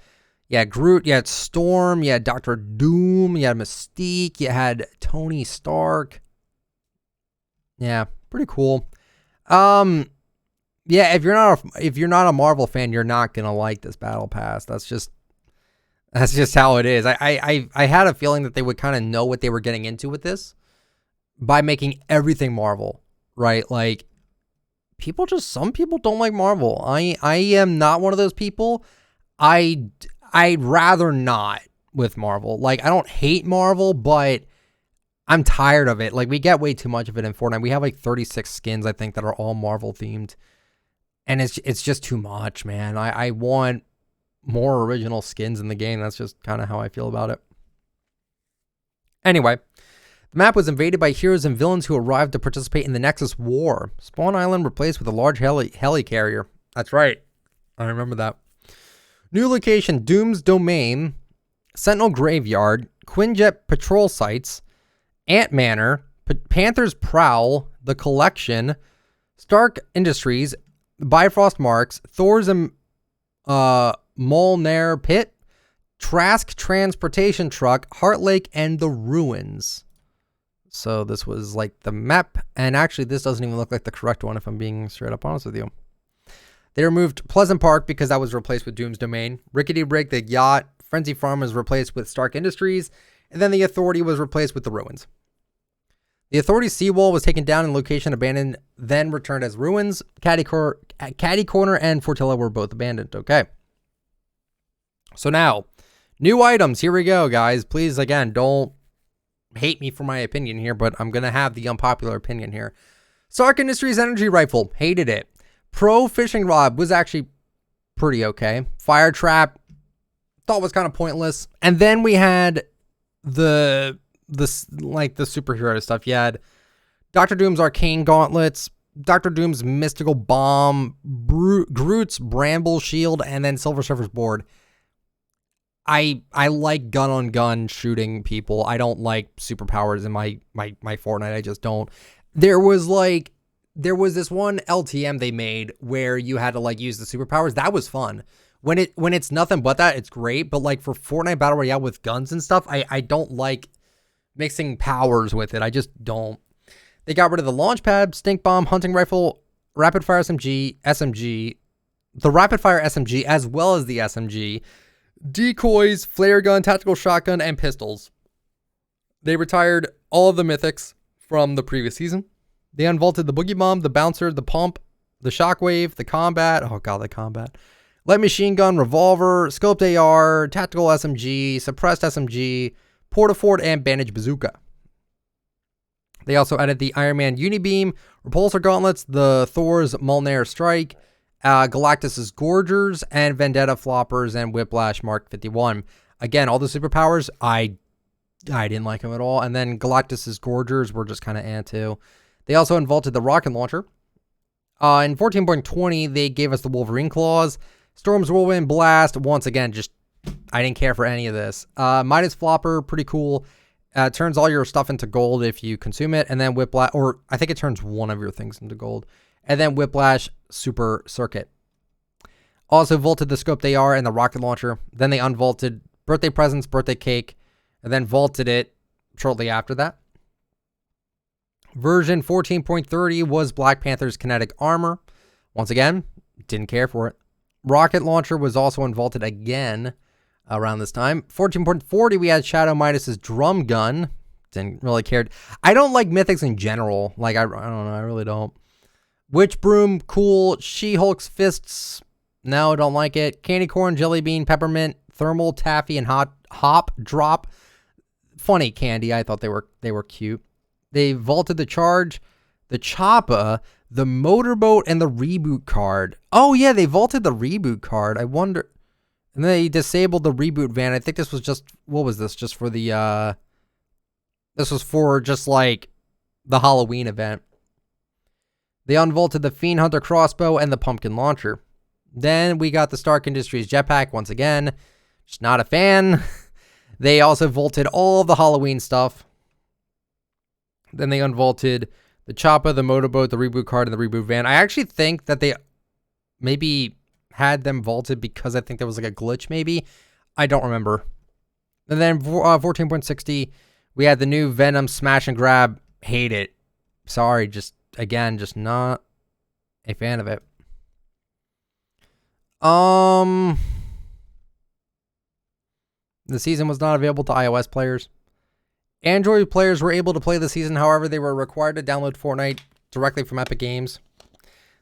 You had Groot. You had Storm. You had Doctor Doom. You had Mystique. You had Tony Stark. Yeah, pretty cool. Yeah, if you're not a Marvel fan, you're not gonna like this battle pass. That's just how it is. I had a feeling that they would kind of know what they were getting into with this by making everything Marvel, right? Like, some people don't like Marvel. I am not one of those people. I'd rather not with Marvel. Like, I don't hate Marvel, but I'm tired of it. Like, we get way too much of it in Fortnite. We have like 36 skins, I think, that are all Marvel themed. And it's just too much, man. I want more original skins in the game. That's just kind of how I feel about it. Anyway, the map was invaded by heroes and villains who arrived to participate in the Nexus War. Spawn Island replaced with a large helicarrier. That's right. I remember that. New location, Doom's Domain, Sentinel Graveyard, Quinjet Patrol Sites, Ant Manor, Panther's Prowl, The Collection, Stark Industries, Bifrost Marks, Thor's Molnir Pit, Trask Transportation Truck, Heart Lake, and The Ruins. So this was like the map, and actually this doesn't even look like the correct one if I'm being straight up honest with you. They removed Pleasant Park because that was replaced with Doom's Domain. Rickety Rig, the Yacht, Frenzy Farm was replaced with Stark Industries, and then the Authority was replaced with The Ruins. The Authority's seawall was taken down and location abandoned, then returned as Ruins. Caddy Corner and Fortilla were both abandoned. Okay. So now, new items. Here we go, guys. Please, again, don't hate me for my opinion here, but I'm going to have the unpopular opinion here. Stark Industries Energy Rifle. Hated it. Pro Fishing Rod was actually pretty okay. Fire Trap. Thought was kind of pointless. And then we had the superhero stuff. You had Dr. Doom's Arcane Gauntlets, Dr. Doom's Mystical Bomb, Groot's Bramble Shield, and then Silver Surfer's Board. I like gun-on-gun shooting people. I don't like superpowers in my Fortnite. I just don't. There was this one LTM they made where you had to like use the superpowers. That was fun. When it's nothing but that, it's great. But like for Fortnite Battle Royale with guns and stuff, I don't like mixing powers with it. I just don't. They got rid of the launch pad, stink bomb, hunting rifle, rapid fire SMG, the rapid fire SMG, as well as the SMG, decoys, flare gun, tactical shotgun, and pistols. They retired all of the mythics from the previous season. They unvaulted the Boogie Bomb, the Bouncer, the Pump, the Shockwave, the Combat. Oh, God, the Combat. Light Machine Gun, Revolver, Scoped AR, Tactical SMG, Suppressed SMG, Portafort, and Bandage Bazooka. They also added the Iron Man Unibeam, Repulsor Gauntlets, the Thor's Mjolnir Strike, Galactus's Gorgers, and Vendetta Floppers, and Whiplash Mark 51. Again, all the superpowers, I didn't like them at all. And then Galactus's Gorgers were just kind of too. They also unvaulted the Rocket Launcher. In 14.20, they gave us the Wolverine Claws, Storm's Whirlwind Blast. Once again, just, I didn't care for any of this. Midas Flopper, pretty cool. Turns all your stuff into gold if you consume it. And then Whiplash, or I think it turns one of your things into gold. And then Whiplash Super Circuit. Also vaulted the Scoped AR and the Rocket Launcher. Then they unvaulted Birthday Presents, Birthday Cake, and then vaulted it shortly after that. Version 14.30 was Black Panther's Kinetic Armor. Once again, didn't care for it. Rocket Launcher was also unvaulted again around this time. 14.40, we had Shadow Midas's Drum Gun. Didn't really care. I don't like mythics in general. Like, I don't know. I really don't. Witch Broom, cool. She-Hulk's Fists, no, don't like it. Candy Corn, Jelly Bean, Peppermint, Thermal, Taffy, and Hop Drop. Funny candy. I thought they were cute. They vaulted the Charge, the Choppa, the Motorboat, and the Reboot card. Oh, yeah, they vaulted the Reboot card. I wonder. And they disabled the Reboot van. I think this was just, what was this? Just for the, this was for just like the Halloween event. They unvaulted the Fiend Hunter Crossbow and the Pumpkin Launcher. Then we got the Stark Industries Jetpack once again. Just not a fan. They also vaulted all the Halloween stuff. Then they unvaulted the Choppa, the Motorboat, the Reboot card, and the Reboot van. I actually think that they maybe had them vaulted because I think there was like a glitch maybe. I don't remember. And then 14.60, we had the new Venom Smash and Grab. Hate it. Sorry, just not a fan of it. The season was not available to iOS players. Android players were able to play the season, however, they were required to download Fortnite directly from Epic Games.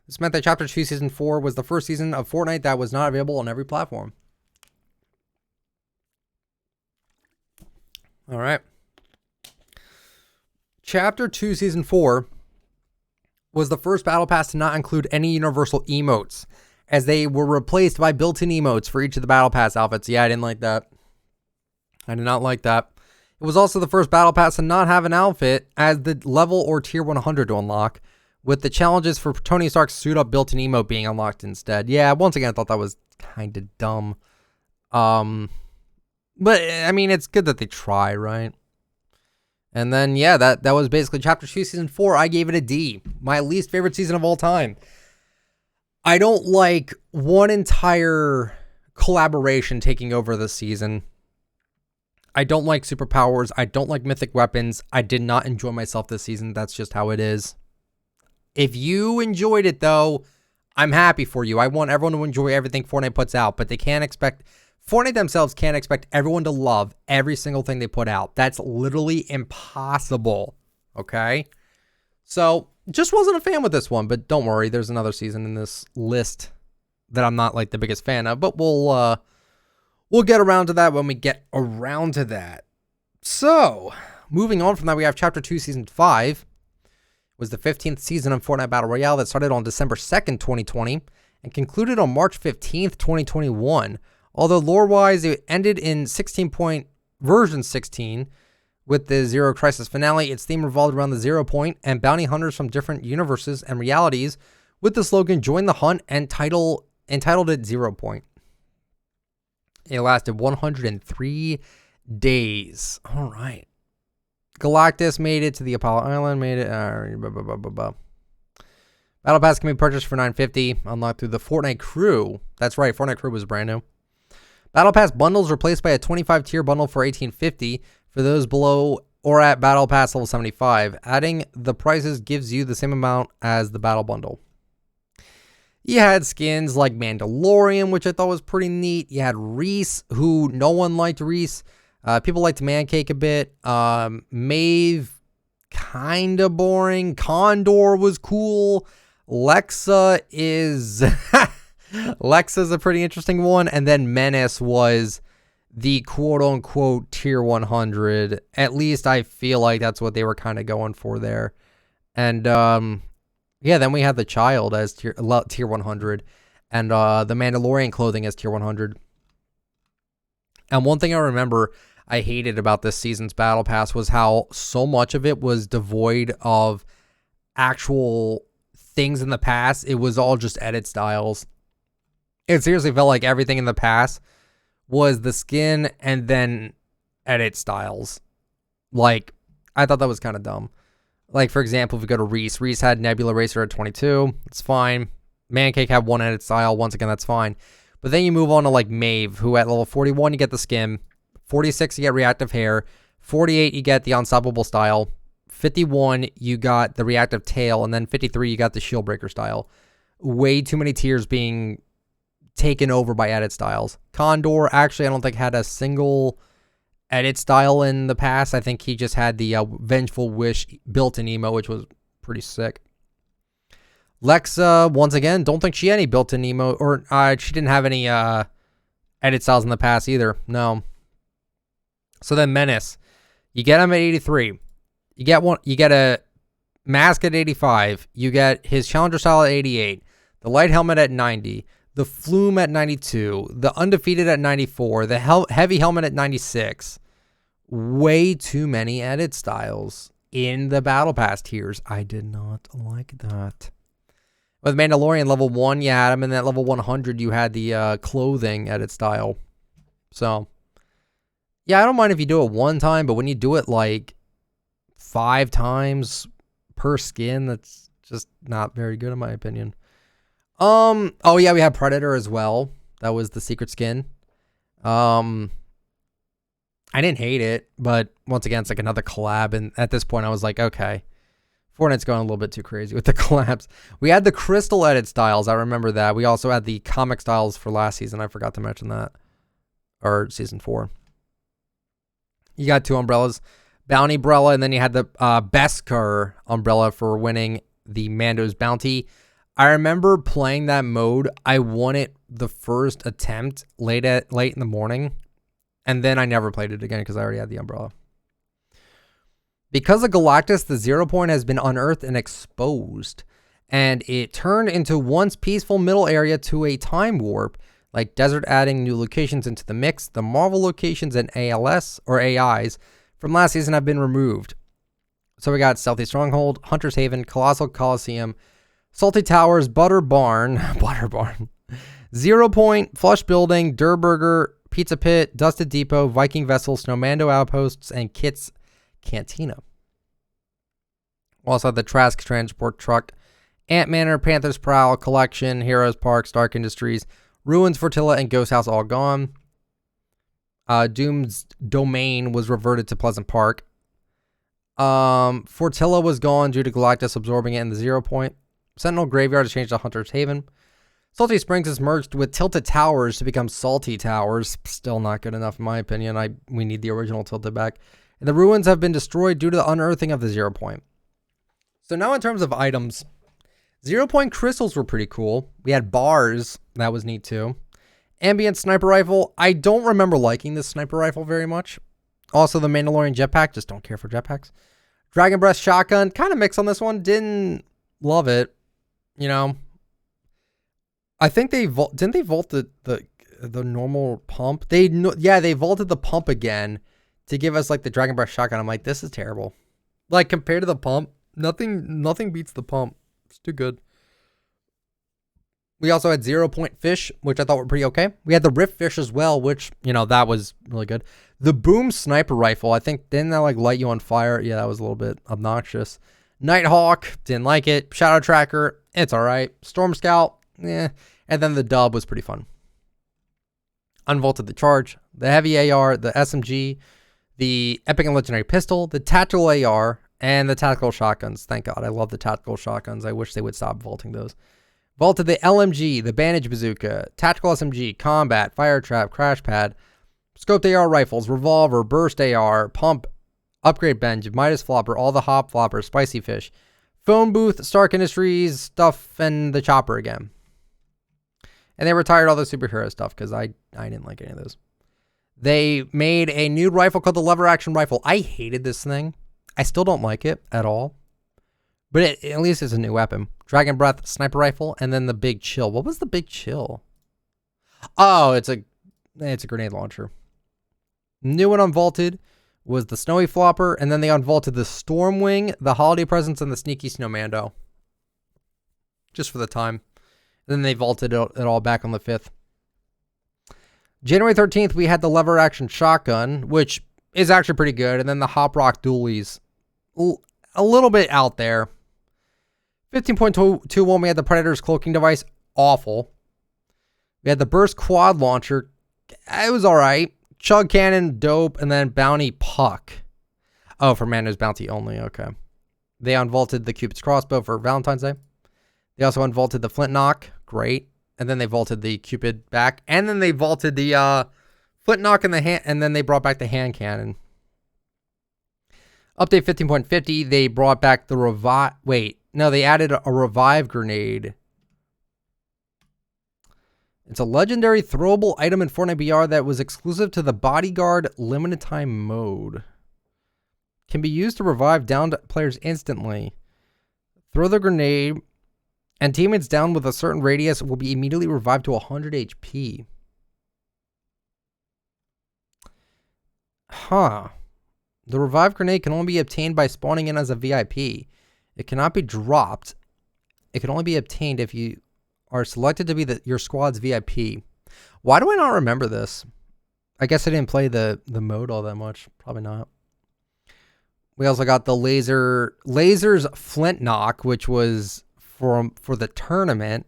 This meant that Chapter 2 Season 4 was the first season of Fortnite that was not available on every platform. All right. Chapter 2 Season 4 was the first Battle Pass to not include any universal emotes, as they were replaced by built-in emotes for each of the Battle Pass outfits. Yeah, I didn't like that. I did not like that. It was also the first Battle Pass to not have an outfit as the level or tier 100 to unlock, with the challenges for Tony Stark's suit up built-in emote being unlocked instead. Yeah, once again, I thought that was kind of dumb. But, I mean, it's good that they try, right? And then, yeah, that was basically Chapter 2 Season 4. I gave it a D. My least favorite season of all time. I don't like one entire collaboration taking over this season. I don't like superpowers. I don't like mythic weapons. I did not enjoy myself this season. That's just how it is. If you enjoyed it, though, I'm happy for you. I want everyone to enjoy everything Fortnite puts out, but they can't expect... Fortnite themselves can't expect everyone to love every single thing they put out. That's literally impossible, okay? So, just wasn't a fan with this one, but don't worry. There's another season in this list that I'm not, like, the biggest fan of, but we'll get around to that when we get around to that. So, moving on from that, we have Chapter 2, Season 5. It was the 15th season of Fortnite Battle Royale that started on December 2nd, 2020, and concluded on March 15th, 2021. Although lore-wise, it ended in version 16 with the Zero Crisis finale. Its theme revolved around the Zero Point and bounty hunters from different universes and realities with the slogan, "Join the Hunt," and entitled it Zero Point. It lasted 103 days. All right. Galactus made it to the Apollo Island, Battle Pass can be purchased for $9.50, unlocked through the Fortnite Crew. That's right, Fortnite Crew was brand new. Battle Pass bundles replaced by a 25-tier bundle for $18.50 for those below or at Battle Pass level 75. Adding the prices gives you the same amount as the Battle Bundle. You had skins like Mandalorian, which I thought was pretty neat. You had Reese, who no one liked Reese. People liked Man Cake a bit. Maeve, kind of boring. Condor was cool. Lexa is Lexa's a pretty interesting one. And then Menace was the quote-unquote tier 100. At least I feel like that's what they were kind of going for there. And yeah, then we had the Child as tier 100. And the Mandalorian clothing as tier 100. And one thing I remember I hated about this season's Battle Pass was how so much of it was devoid of actual things in the past. It was all just edit styles. It seriously felt like everything in the past was the skin and then edit styles. Like, I thought that was kind of dumb. Like, for example, if we go to Reese, Reese had Nebula Racer at 22. It's fine. Mancake had one edit style. Once again, that's fine. But then you move on to, like, Maeve, who at level 41, you get the skin. 46, you get reactive hair. 48, you get the unstoppable style. 51, you got the reactive tail. And then 53, you got the shield breaker style. Way too many tiers being taken over by edit styles. Condor, actually, I don't think had a single edit style in the past. I think he just had the Vengeful Wish built-in emo, which was pretty sick. Lexa, once again, don't think she had any built-in emo, or she didn't have any edit styles in the past either. No. So then Menace, you get him at 83. You get a mask at 85. You get his Challenger style at 88. The light helmet at 90. The Flume at 92. The Undefeated at 94. The heavy helmet at 96. Way too many edit styles in the Battle Pass tiers. I did not like that. With Mandalorian level 1, you had him, and at level 100, you had the clothing edit style. So, yeah, I don't mind if you do it one time, but when you do it like 5 times per skin, that's just not very good in my opinion. Oh yeah, we had Predator as well. That was the secret skin. I didn't hate it, but once again, it's like another collab, and at this point, I was like, okay, Fortnite's going a little bit too crazy with the collabs. We had the crystal edit styles. I remember that. We also had the comic styles for last season. I forgot to mention that. Or season 4. You got 2 umbrellas. Bounty umbrella, and then you had the Beskar umbrella for winning the Mando's bounty. I remember playing that mode. I won it the first attempt late in the morning, and then I never played it again because I already had the umbrella. Because of Galactus, the 0 point has been unearthed and exposed, and it turned into once peaceful middle area to a time warp, like desert, adding new locations into the mix. The Marvel locations and ALS or AIs from last season have been removed. So we got Stealthy Stronghold, Hunter's Haven, Colossal Coliseum, Salty Towers, Butter Barn, 0 point, Flush Building, Durr Burger, Pizza Pit, Dusted Depot, Viking Vessel, Snowmando Outposts, and Kit's Cantina. Also the Trask Transport Truck, Ant Manor, Panther's Prowl, Collection, Heroes Park, Stark Industries, Ruins, Fortilla, and Ghost House all gone. Doom's Domain was reverted to Pleasant Park. Fortilla was gone due to Galactus absorbing it in the 0 point. Sentinel Graveyard has changed to Hunter's Haven. Salty Springs is merged with Tilted Towers to become Salty Towers. Still not good enough in my opinion. We need the original Tilted back. And the ruins have been destroyed due to the unearthing of the 0 point. So now in terms of items, 0 point crystals were pretty cool. We had bars. That was neat too. Ambient sniper rifle. I don't remember liking this sniper rifle very much. Also the Mandalorian jetpack. Just don't care for jetpacks. Dragon Breath shotgun. Kind of mixed on this one. Didn't love it. You know. I think they didn't they vault the normal pump? They vaulted the pump again to give us like the Dragon Breath shotgun. I'm like, this is terrible. Like compared to the pump, nothing beats the pump. It's too good. We also had 0 point fish, which I thought were pretty okay. We had the Rift fish as well, which, you know, that was really good. The Boom sniper rifle, I think, didn't that like light you on fire? Yeah, that was a little bit obnoxious. Nighthawk, didn't like it. Shadow Tracker, it's all right. Storm Scout, eh. And then the dub was pretty fun. Unvaulted the Charge, the Heavy AR, the SMG, the Epic and Legendary Pistol, the Tactical AR, and the Tactical Shotguns. Thank God, I love the Tactical Shotguns. I wish they would stop vaulting those. Vaulted the LMG, the Bandage Bazooka, Tactical SMG, Combat, Fire Trap, Crash Pad, Scoped AR rifles, revolver, burst AR, pump, upgrade bench, Midas flopper, all the hop floppers, spicy fish, phone booth, Stark Industries stuff, and the chopper again. And they retired all the superhero stuff because I didn't like any of those. They made a new rifle called the lever action rifle. I hated this thing. I still don't like it at all. But at least it's a new weapon. Dragon Breath sniper rifle, and then the Big Chill. What was the Big Chill? Oh, it's a grenade launcher. New and unvaulted was the Snowy Flopper, and then they unvaulted the Stormwing, the Holiday Presents, and the Sneaky Snowmando. Just for the time. And then they vaulted it all back on the 5th. January 13th, we had the lever action shotgun, which is actually pretty good. And then the Hop Rock dualies. A little bit out there. 15.21, we had the Predator's cloaking device. Awful. We had the Burst quad launcher. It was all right. Chug cannon, dope. And then Bounty Puck. Oh, for Mando's Bounty only. Okay. They unvaulted the Cupid's crossbow for Valentine's Day. They also unvaulted the Flint Knock. Great. And then they vaulted the Cupid back. And then they vaulted the Flint Knock and the hand. And then they brought back the hand cannon. Update 15.50. They brought back the revive. Wait. No, they added a revive grenade. It's a legendary throwable item in Fortnite BR that was exclusive to the Bodyguard limited time mode. Can be used to revive downed players instantly. Throw the grenade, and teammates down with a certain radius will be immediately revived to 100 HP. Huh. The revive grenade can only be obtained by spawning in as a VIP. It cannot be dropped. It can only be obtained if you are selected to be your squad's VIP. Why do I not remember this? I guess I didn't play the mode all that much. Probably not. We also got the lasers Flint Knock, which was for the tournament.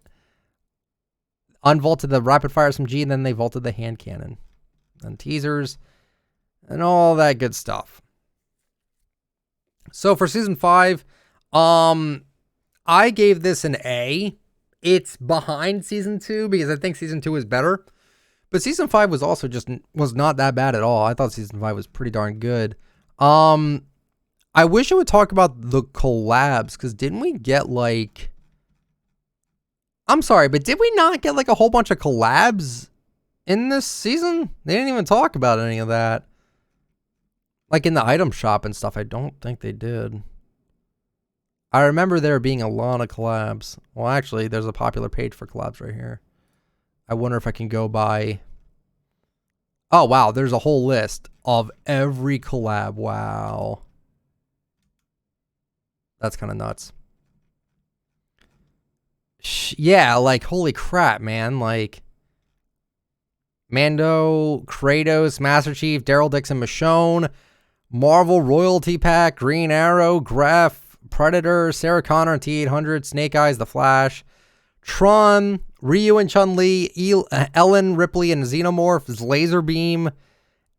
Unvaulted the rapid fire SMG, and then they vaulted the hand cannon. And teasers. And all that good stuff. So for season 5, I gave this an A. It's behind season 2 because I think season 2 is better. But season 5 was also was not that bad at all. I thought season 5 was pretty darn good. I wish I would talk about the collabs, because didn't we get like... I'm sorry, but did we not get like a whole bunch of collabs in this season? They didn't even talk about any of that. Like in the item shop and stuff, I don't think they did. I remember there being a lot of collabs. Well, actually, there's a popular page for collabs right here. I wonder if I can go by... Oh, wow. There's a whole list of every collab. Wow. That's kind of nuts. Yeah, like, holy crap, man. Like, Mando, Kratos, Master Chief, Daryl Dixon, Michonne, Marvel Royalty Pack, Green Arrow, Graf, Predator, Sarah Connor and T-800, Snake Eyes, The Flash, Tron, Ryu and Chun-Li, Ellen, Ripley, and Xenomorph, Laser Beam,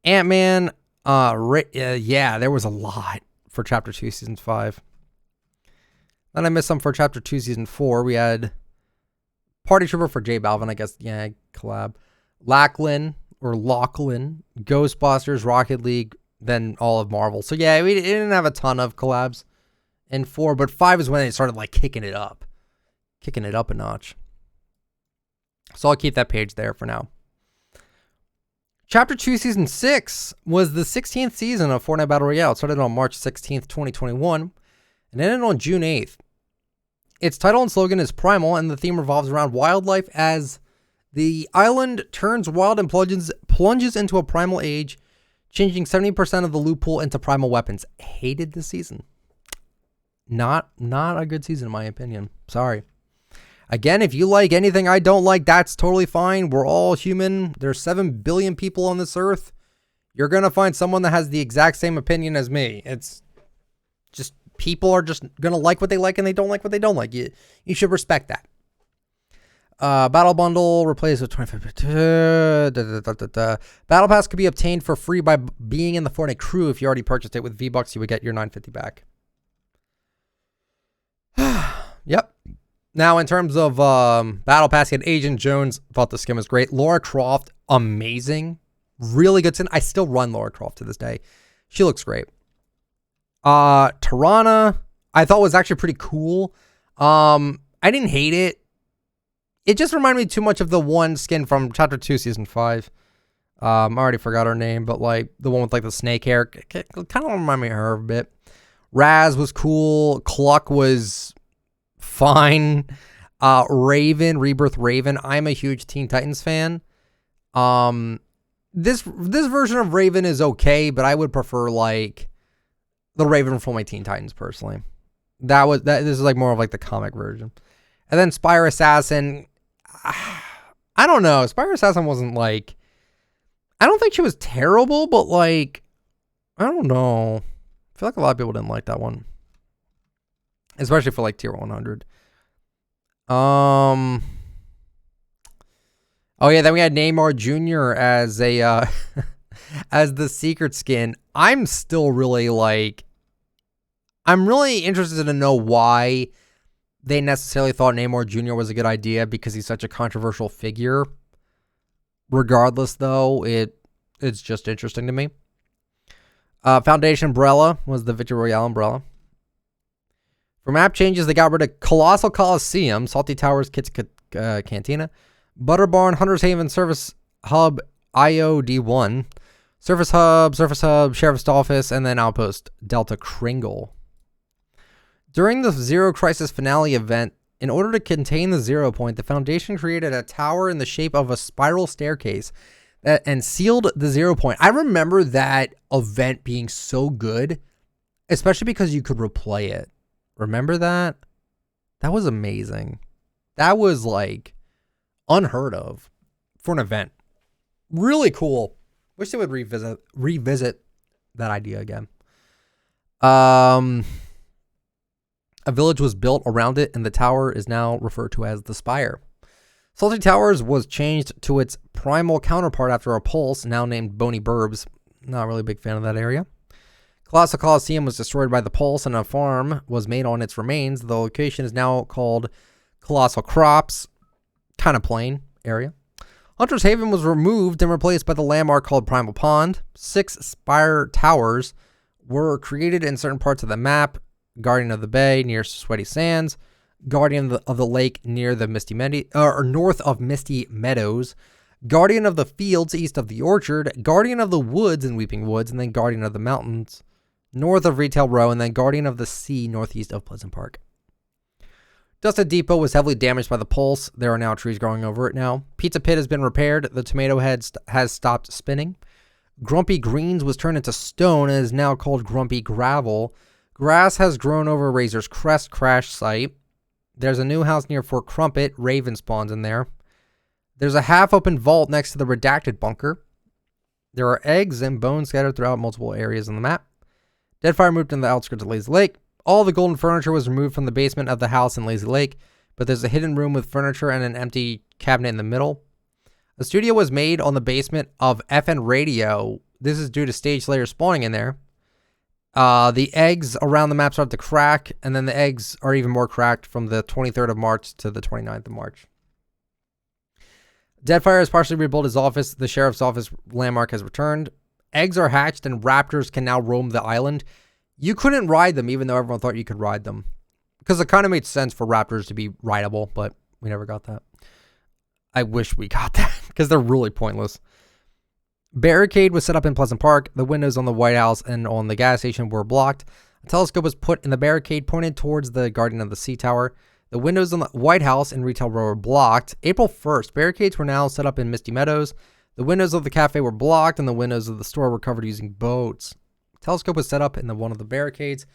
Ant-Man. Yeah, there was a lot for Chapter 2, Season 5. Then I missed some for Chapter 2, Season 4. We had Party Trooper for J Balvin, I guess. Yeah, collab. Lachlan, Ghostbusters, Rocket League, then all of Marvel. So yeah, we didn't have a ton of collabs in 4, but 5 is when they started like kicking it up a notch. So I'll keep that page there for now. Chapter 2 Season 6 was the 16th season of Fortnite Battle Royale. It started on March 16th, 2021 and ended on June 8th. Its title and slogan is Primal, and the theme revolves around wildlife as the island turns wild and plunges into a primal age, changing 70% of the loot pool into primal weapons. Hated this season. Not a good season in my opinion. Sorry. Again, if you like anything I don't like, that's totally fine. We're all human. There's 7 billion people on this earth. You're going to find someone that has the exact same opinion as me. It's just, people are just going to like what they like and they don't like what they don't like. You should respect that. Battle bundle replaced with 25. Battle pass could be obtained for free by being in the Fortnite crew. If you already purchased it with V-Bucks, you would get your $9.50 back. Yep. Now, in terms of Battle Pass, you had Agent Jones. Thought the skin was great. Laura Croft, amazing. Really good skin. I still run Lara Croft to this day. She looks great. Tirana, I thought was actually pretty cool. I didn't hate it. It just reminded me too much of the one skin from Chapter 2, Season 5. I already forgot her name, but like the one with like the snake hair. Kind of reminded me of her a bit. Raz was cool. Cluck was fine. Raven, Rebirth Raven. I'm a huge Teen Titans fan. This version of Raven is okay, but I would prefer like the Raven from my Teen Titans personally. This is like more of like the comic version. And then Spire Assassin, I don't know. Spire Assassin wasn't like, I don't think she was terrible, but like, I don't know. I feel like a lot of people didn't like that one, especially for like tier 100. Oh yeah, then we had Neymar Jr. as a as the secret skin. I'm still really like, I'm really interested to know why they necessarily thought Neymar Jr. was a good idea, because he's such a controversial figure. Regardless, though, it's just interesting to me. Foundation Umbrella was the Victory Royale umbrella. For map changes, they got rid of Colossal Coliseum, Salty Towers, Kids Cantina, Butter Barn, Hunter's Haven, Service Hub, IOD1, Surface Hub, Sheriff's Office, and then Outpost Delta Kringle. During the Zero Crisis finale event, in order to contain the 0 point, the Foundation created a tower in the shape of a spiral staircase and sealed the 0 point. I remember that event being so good, especially because you could replay it. Remember that? That was amazing. That was like unheard of for an event. Really cool. Wish they would revisit that idea again. A village was built around it, and the tower is now referred to as the Spire. Salty Towers was changed to its primal counterpart after a pulse, now named Boney Burbs. Not really a big fan of that area. Colossal Coliseum was destroyed by the pulse, and a farm was made on its remains. The location is now called Colossal Crops. Kind of plain area. Hunter's Haven was removed and replaced by the landmark called Primal Pond. 6 Spire Towers were created in certain parts of the map. Guardian of the Bay near Sweaty Sands, Guardian of the Lake near the north of Misty Meadows, Guardian of the Fields east of the Orchard, Guardian of the Woods in Weeping Woods, and then Guardian of the Mountains north of Retail Row, and then Guardian of the Sea northeast of Pleasant Park. Dusted Depot was heavily damaged by the pulse. There are now trees growing over it now. Pizza Pit has been repaired. The Tomato Head has stopped spinning. Grumpy Greens was turned into stone and is now called Grumpy Gravel. Grass has grown over Razor's Crest crash site. There's a new house near Fort Crumpet. Raven spawns in there. There's a half-open vault next to the redacted bunker. There are eggs and bones scattered throughout multiple areas on the map. Deadfire moved in the outskirts of Lazy Lake. All the golden furniture was removed from the basement of the house in Lazy Lake, but there's a hidden room with furniture and an empty cabinet in the middle. A studio was made on the basement of FN Radio. This is due to Stage Slayer spawning in there. The eggs around the map start to crack, and then the eggs are even more cracked from the 23rd of March to the 29th of March. Deadfire has partially rebuilt his office. The sheriff's office landmark has returned. Eggs are hatched, and raptors can now roam the island. You couldn't ride them, even though everyone thought you could ride them, because it kind of made sense for raptors to be rideable, but we never got that. I wish we got that, because they're really pointless. Barricade was set up in Pleasant Park. The windows on the White House and on the gas station were blocked. A telescope was put in the barricade pointed towards the Guardian of the Sea Tower. The windows on the White House and Retail Row were blocked. April 1st, barricades were now set up in Misty Meadows. The windows of the cafe were blocked, and the windows of the store were covered using boats. A telescope was set up in one of the barricades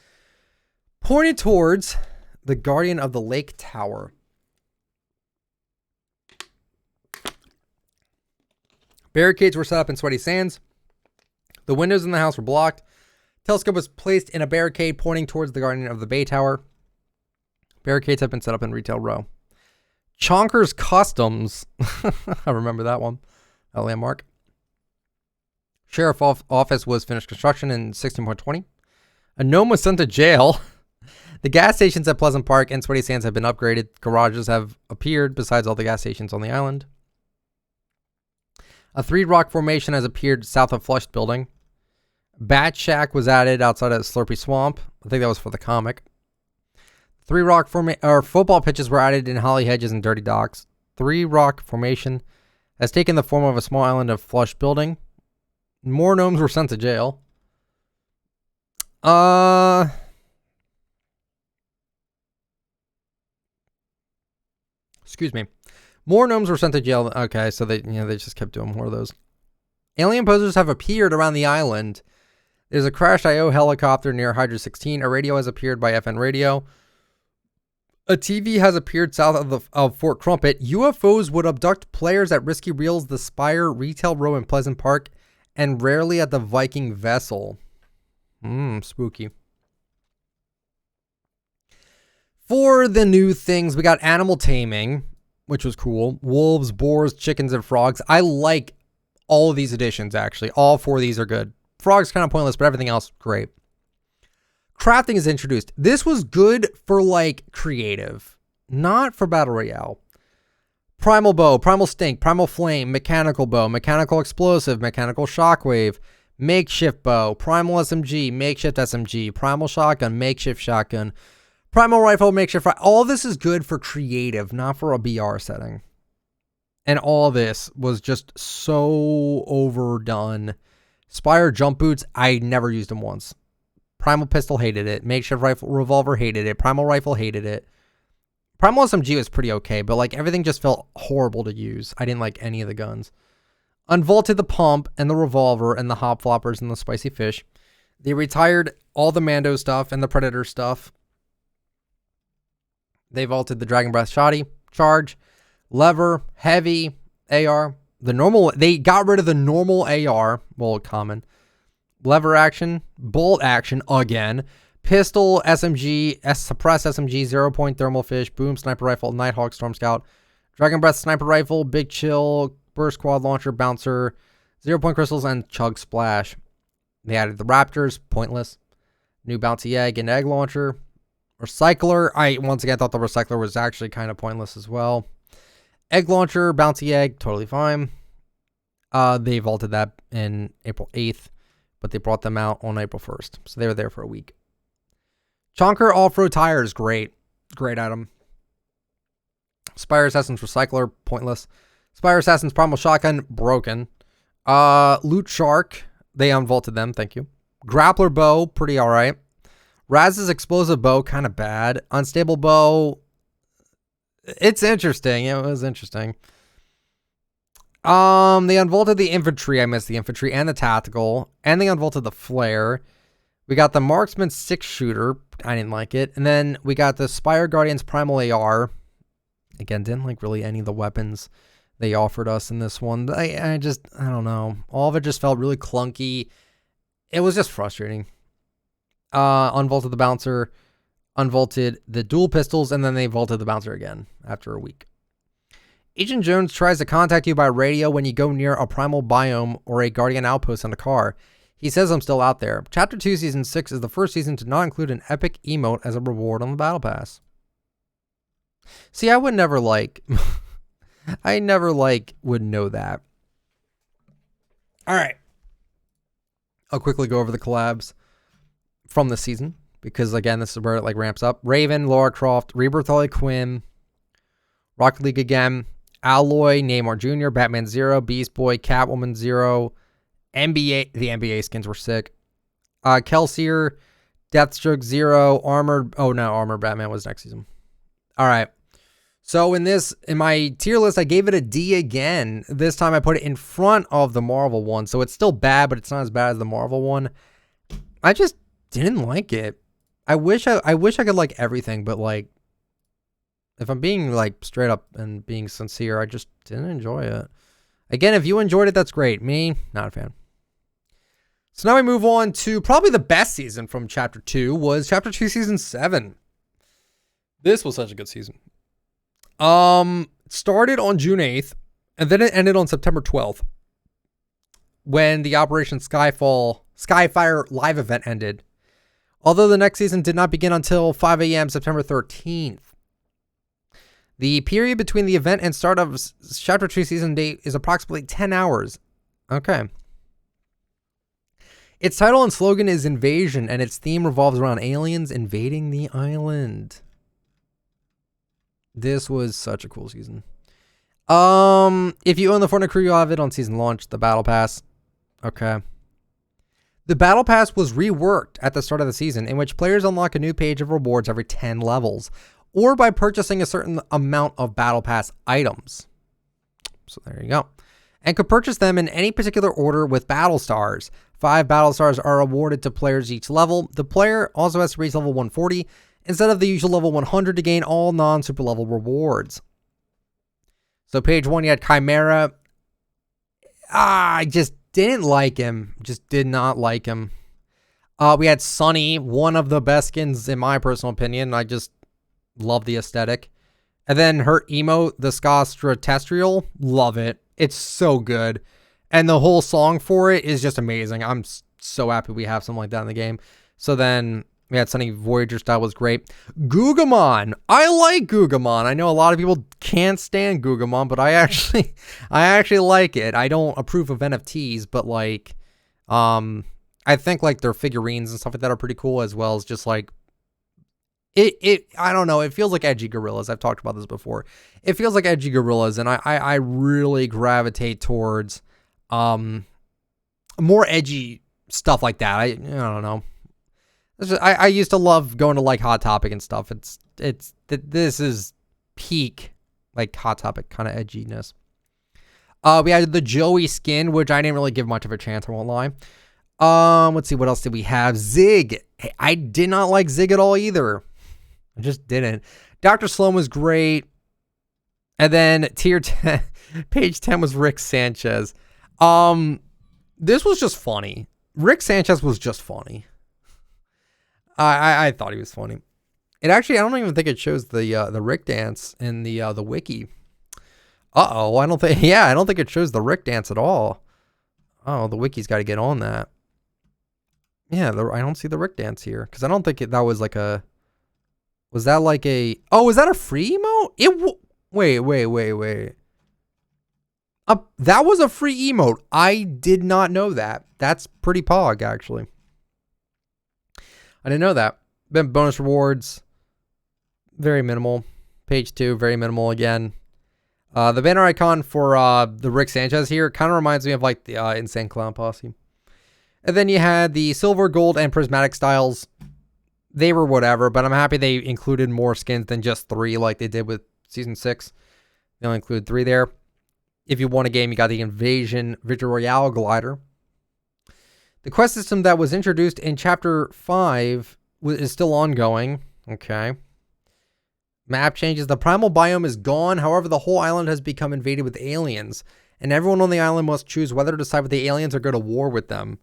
pointed towards the Guardian of the Lake Tower. Barricades were set up in Sweaty Sands. The windows in the house were blocked. Telescope was placed in a barricade pointing towards the Guardian of the Bay Tower. Barricades have been set up in Retail Row. Chonkers Customs. I remember that one. A landmark. Sheriff office was finished construction in 16.20. A gnome was sent to jail. The gas stations at Pleasant Park and Sweaty Sands have been upgraded. Garages have appeared besides all the gas stations on the island. A 3-rock formation has appeared south of Flushed Building. Bat Shack was added outside of Slurpy Swamp. I think that was for the comic. 3-rock football pitches were added in Holly Hedges and Dirty Docks. 3-rock formation has taken the form of a small island of Flushed Building. More gnomes were sent to jail. Excuse me. More gnomes were sent to jail. Okay, so they just kept doing more of those. Alien posers have appeared around the island. There's a crashed IO helicopter near Hydra 16. A radio has appeared by FN Radio. A TV has appeared south of Fort Crumpet. UFOs would abduct players at Risky Reels, the Spire, Retail Row in Pleasant Park, and rarely at the Viking Vessel. Spooky. For the new things, we got animal taming, which was cool. Wolves, boars, chickens, and frogs. I like all of these additions, actually. All 4 of these are good. Frogs kind of pointless, but everything else, great. Crafting is introduced. This was good for, like, creative, not for Battle Royale. Primal bow, primal stink, primal flame, mechanical bow, mechanical explosive, mechanical shockwave, makeshift bow, primal SMG, makeshift SMG, primal shotgun, makeshift shotgun, primal rifle, makeshift rifle. All this is good for creative, not for a BR setting. And all this was just so overdone. Spire jump boots, I never used them once. Primal pistol, hated it. Makeshift rifle, revolver, hated it. Primal rifle, hated it. Primal SMG was pretty okay, but like everything just felt horrible to use. I didn't like any of the guns. Unvaulted the pump and the revolver and the hop floppers and the spicy fish. They retired all the Mando stuff and the Predator stuff. They vaulted the Dragon Breath Shoddy, charge, lever, heavy, AR. The normal, they got rid of the normal AR, well, common. Lever action, bolt action again, pistol, SMG, suppress SMG, 0-point thermal fish, boom, sniper rifle, Nighthawk, Storm Scout, Dragon Breath sniper rifle, big chill, burst quad launcher, bouncer, 0-point crystals, and chug splash. They added the Raptors, pointless. New bouncy egg and egg launcher. Recycler, I once again thought the recycler was actually kind of pointless as well. Egg launcher, bouncy egg, totally fine. They vaulted that in April 8th. But they brought them out on April 1st. So they were there for a week. Chonker off-road tires, great. Great item. Spire Assassin's Recycler, pointless. Spire Assassin's Primal Shotgun, broken. Loot Shark, they unvaulted them, thank you. Grappler Bow, pretty alright. Raz's Explosive Bow, kind of bad. Unstable Bow, it's interesting. It was interesting. They unvaulted the infantry. I missed the infantry and the tactical, and they unvaulted the flare. We got the marksman 6-shooter. I didn't like it. And then we got the Spire Guardians Primal AR. Again, didn't like really any of the weapons they offered us in this one. I don't know. All of it just felt really clunky. It was just frustrating. Unvaulted the bouncer, unvaulted the dual pistols, and then they vaulted the bouncer again after a week. Agent Jones tries to contact you by radio when you go near a primal biome or a guardian outpost on a car. He says I'm still out there. Chapter 2, Season 6 is the first season to not include an epic emote as a reward on the Battle Pass. See, I would never like... I never would know that. Alright. I'll quickly go over the collabs from this season, because again, this is where it ramps up. Raven, Lara Croft, Rebirth Harley Quinn, Rocket League again, Alloy, Namor Jr., Batman 0, Beast Boy, Catwoman 0, NBA, the NBA skins were sick. Kelsier, Deathstroke 0, Armored Batman was next season. All right. So in my tier list, I gave it a D again. This time I put it in front of the Marvel one. So it's still bad, but it's not as bad as the Marvel one. I just didn't like it. I wish I could like everything, but if I'm being straight up and being sincere, I just didn't enjoy it. Again, if you enjoyed it, that's great. Me, not a fan. So now we move on to probably the best season from Chapter 2 was Chapter 2, Season 7. This was such a good season. Started on June 8th, and then it ended on September 12th when the Operation Skyfire live event ended. Although the next season did not begin until 5 a.m. September 13th. The period between the event and start of Chapter 2 Season 8 is approximately 10 hours. Okay. Its title and slogan is Invasion, and its theme revolves around aliens invading the island. This was such a cool season. If you own the Fortnite crew, you'll have it on season launch, the Battle Pass. Okay. The Battle Pass was reworked at the start of the season, in which players unlock a new page of rewards every 10 levels, or by purchasing a certain amount of Battle Pass items. So there you go. And could purchase them in any particular order with battle stars. 5 battle stars are awarded to players each level. The player also has to reach level 140 instead of the usual level 100 to gain all non-super level rewards. So page 1, you had Chimera. I just didn't like him. Just did not like him. We had Sunny, one of the best skins in my personal opinion. I just love the aesthetic. And then her emote, the Ska Terrestrial, love it. It's so good. And the whole song for it is just amazing. I'm so happy we have something like that in the game. So then we had Sunny Voyager style was great. Gugamon. I like Gugamon. I know a lot of people can't stand Gugamon, but I actually like it. I don't approve of NFTs, but like, I think like their figurines and stuff like that are pretty cool, as well as just like, I don't know. It feels like edgy gorillas. I've talked about this before. It feels like edgy gorillas, and I really gravitate towards more edgy stuff like that. I don't know. I used to love going to like Hot Topic and stuff. This is peak like Hot Topic kind of edginess. We had the Joey skin, which I didn't really give much of a chance, I won't lie. Let's see, what else did we have? Zig. I did not like Zig at all either. I just didn't. Dr. Sloan was great. And then tier 10, page 10 was Rick Sanchez. This was just funny. Rick Sanchez was just funny. I thought he was funny. It actually, I don't even think it shows the Rick dance in the wiki. I don't think it shows the Rick dance at all. Oh, the wiki's got to get on that. Yeah, I don't see the Rick dance here, because I don't think that was like a. Was that like a? Oh, was that a free emote? Wait. That was a free emote. I did not know that. That's pretty pog, actually. I didn't know that. Then bonus rewards, very minimal. Page 2, very minimal again. The banner icon for the Rick Sanchez here kind of reminds me of like the Insane Clown Posse. And then you had the silver, gold, and prismatic styles. They were whatever, but I'm happy they included more skins than just 3 like they did with Season 6. They only include 3 there. If you won a game, you got the Invasion Battle Royale glider. The quest system that was introduced in Chapter 5 is still ongoing. Okay. Map changes. The primal biome is gone. However, the whole island has become invaded with aliens, and everyone on the island must choose whether to decide with the aliens or go to war with them.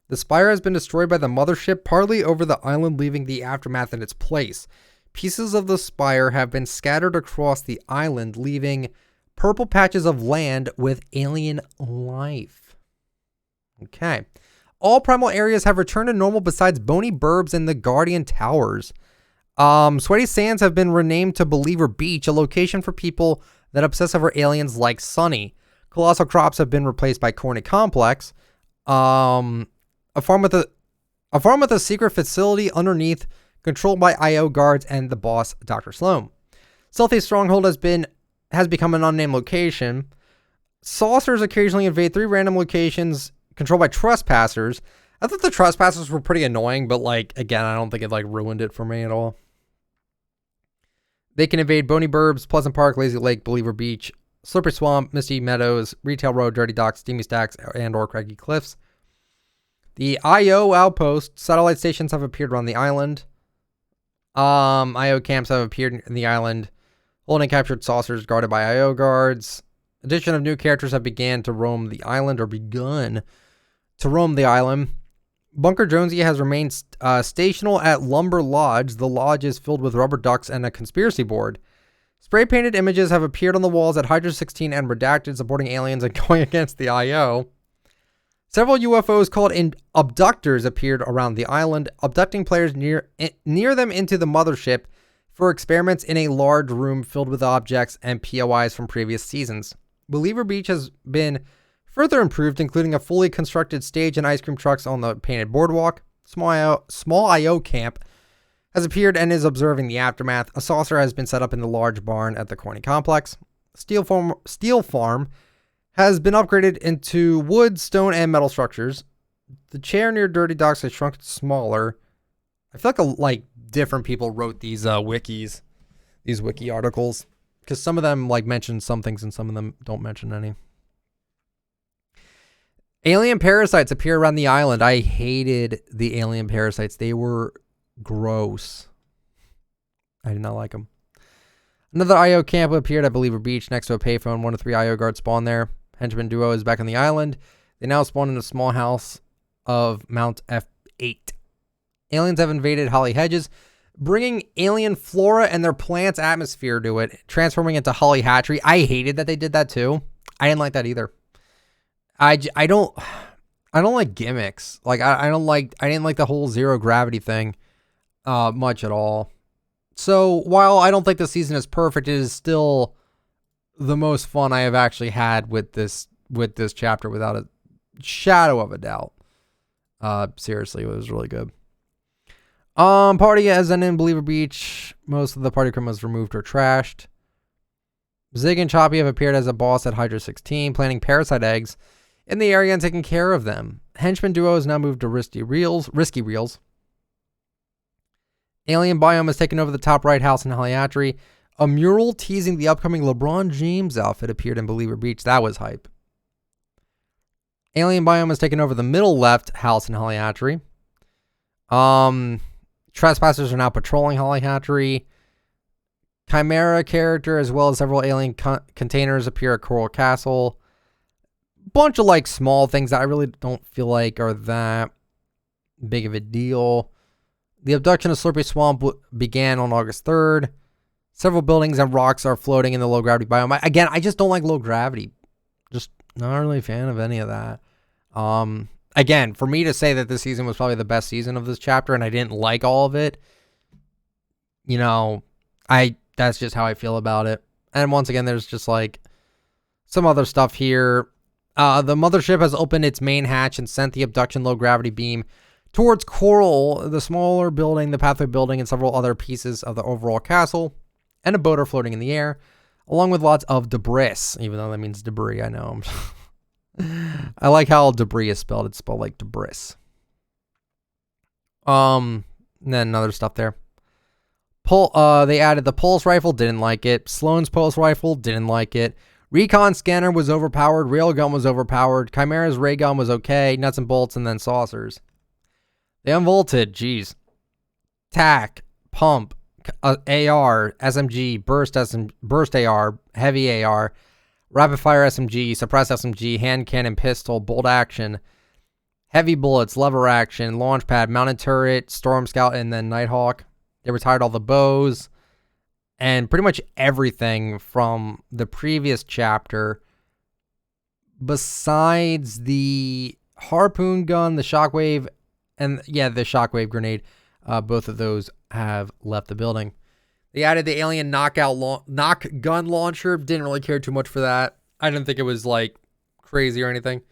The Spire has been destroyed by the mothership, partly over the island, leaving the aftermath in its place. Pieces of the Spire have been scattered across the island, leaving purple patches of land with alien life. Okay. All primal areas have returned to normal besides Bony Burbs and the Guardian Towers. Sweaty Sands have been renamed to Believer Beach, a location for people that obsess over aliens like Sunny. Colossal Crops have been replaced by Corny Complex. A farm with a secret facility underneath, controlled by IO guards and the boss, Dr. Sloan. Stealthy Stronghold has become an unnamed location. Saucers occasionally invade 3 random locations controlled by trespassers. I thought the trespassers were pretty annoying, but like, again, I don't think it like ruined it for me at all. They can invade Bony Burbs, Pleasant Park, Lazy Lake, Believer Beach, Slippery Swamp, Misty Meadows, Retail Road, Dirty Docks, Steamy Stacks, and or Craggy Cliffs. The IO outpost satellite stations have appeared around the island. IO camps have appeared in the island, holding captured saucers guarded by IO guards. Addition of new characters have begun to roam the island. Bunker Jonesy has remained stational at Lumber Lodge. The lodge is filled with rubber ducks and a conspiracy board. Spray-painted images have appeared on the walls at Hydra 16 and Redacted, supporting aliens and going against the IO. Several UFOs called abductors appeared around the island, abducting players near them into the mothership, for experiments in a large room filled with objects and POIs from previous seasons. Believer Beach has been further improved, including a fully constructed stage and ice cream trucks on the painted boardwalk. Small IO camp has appeared and is observing the aftermath. A saucer has been set up in the large barn at the Corny complex. Steel farm has been upgraded into wood, stone, and metal structures. The chair near Dirty Docks has shrunk smaller. I feel like different people wrote these wiki articles, because some of them mention some things and some of them don't mention any. Alien parasites appear around the island. I hated the alien parasites. They were gross. I did not like them. Another IO camp appeared at Believer Beach next to a payphone. 1 to 3 IO guards spawn there. Henchman duo is back on the island. They now spawn in a small house of Mount F8. Aliens have invaded Holly Hedges, bringing alien flora and their plants' atmosphere to it, transforming into Holly Hatchery. I hated that they did that too. I didn't like that either. I don't like gimmicks. I didn't like the whole zero gravity thing much at all. So while I don't think the season is perfect, it is still the most fun I have actually had with this chapter, without a shadow of a doubt. Seriously, it was really good. Party as in Believer Beach. Most of the party crew was removed or trashed. Zig and Choppy have appeared as a boss at Hydra 16, planting parasite eggs in the area and taking care of them. Henchman duo is now moved to Risky Reels. Alien biome has taken over the top right house in Holly Hatchery. A mural teasing the upcoming LeBron James outfit appeared in Believer Beach. That was hype. Alien biome has taken over the middle left house in Holly Hatchery. Trespassers are now patrolling Holly Hatchery. Chimera character as well as several alien containers appear at Coral Castle. Bunch of small things that I really don't feel like are that big of a deal. The abduction of Slurpy Swamp began on August 3rd. Several buildings and rocks are floating in the low gravity biome. Again, I just don't like low gravity. Just not really a fan of any of that. Again, for me to say that this season was probably the best season of this chapter and I didn't like all of it, that's just how I feel about it. And once again, there's just some other stuff here. The mothership has opened its main hatch and sent the abduction low gravity beam towards Coral, the smaller building, the pathway building, and several other pieces of the overall castle, and a boat are floating in the air, along with lots of debris, even though that means debris, I know. I like how debris is spelled. It's spelled like debris. And then another stuff there. They added the pulse rifle, didn't like it. Sloan's pulse rifle, didn't like it. Recon scanner was overpowered. Railgun was overpowered. Chimera's ray gun was okay. Nuts and bolts, and then saucers. They unvolted, geez. TAC, pump, AR, SMG, burst AR, heavy AR, rapid fire SMG, suppress SMG, hand cannon, pistol, bolt action, heavy bullets, lever action, launch pad, mounted turret, storm scout, and then Nighthawk. They retired all the bows and pretty much everything from the previous chapter besides the harpoon gun, the shockwave, and the shockwave grenade. Both of those have left the building. They added the alien knock gun launcher. Didn't really care too much for that. I didn't think it was crazy or anything.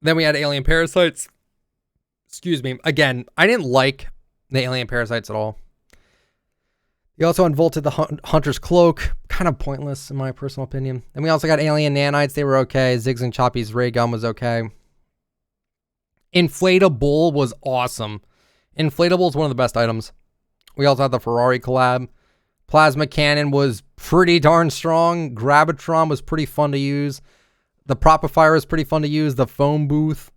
Then we had alien parasites. Excuse me. Again, I didn't like the alien parasites at all. They also unvolted the hunter's cloak. Kind of pointless in my personal opinion. And we also got alien nanites. They were okay. Ziggs and Choppy's ray gun was okay. Inflatable was awesome. Inflatable is one of the best items. We also had the Ferrari collab. Plasma cannon was pretty darn strong. Gravitron was pretty fun to use. The Propifier was pretty fun to use. The foam booth.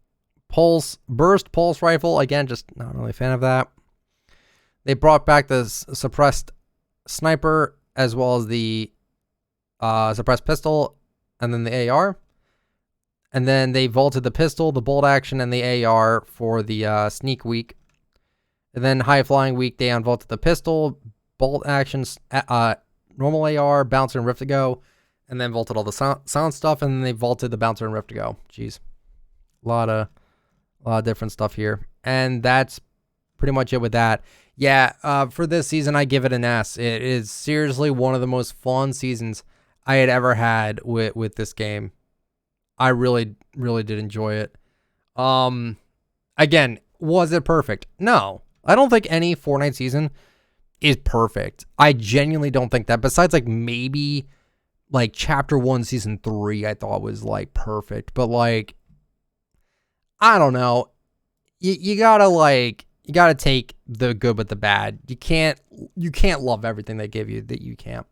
Burst pulse rifle. Again, just not really a fan of that. They brought back the suppressed sniper as well as the suppressed pistol and then the AR. And then they vaulted the pistol, the bolt action, and the AR for the sneak week. And then high flying week, they unvaulted the pistol, bolt actions, normal AR, bouncer, and rift to go. And then vaulted all the sound stuff, and then they vaulted the bouncer and rift to go. Jeez. A lot of different stuff here. And that's pretty much it with that. Yeah, for this season, I give it an S. It is seriously one of the most fun seasons I had ever had with this game. I really, really did enjoy it. Again, was it perfect? No. I don't think any Fortnite season is perfect. I genuinely don't think that. Besides, like, maybe, like, Chapter 1, Season 3, I thought was, like, perfect. But, like, I don't know. You gotta take the good with the bad. You can't love everything they give you that you can't.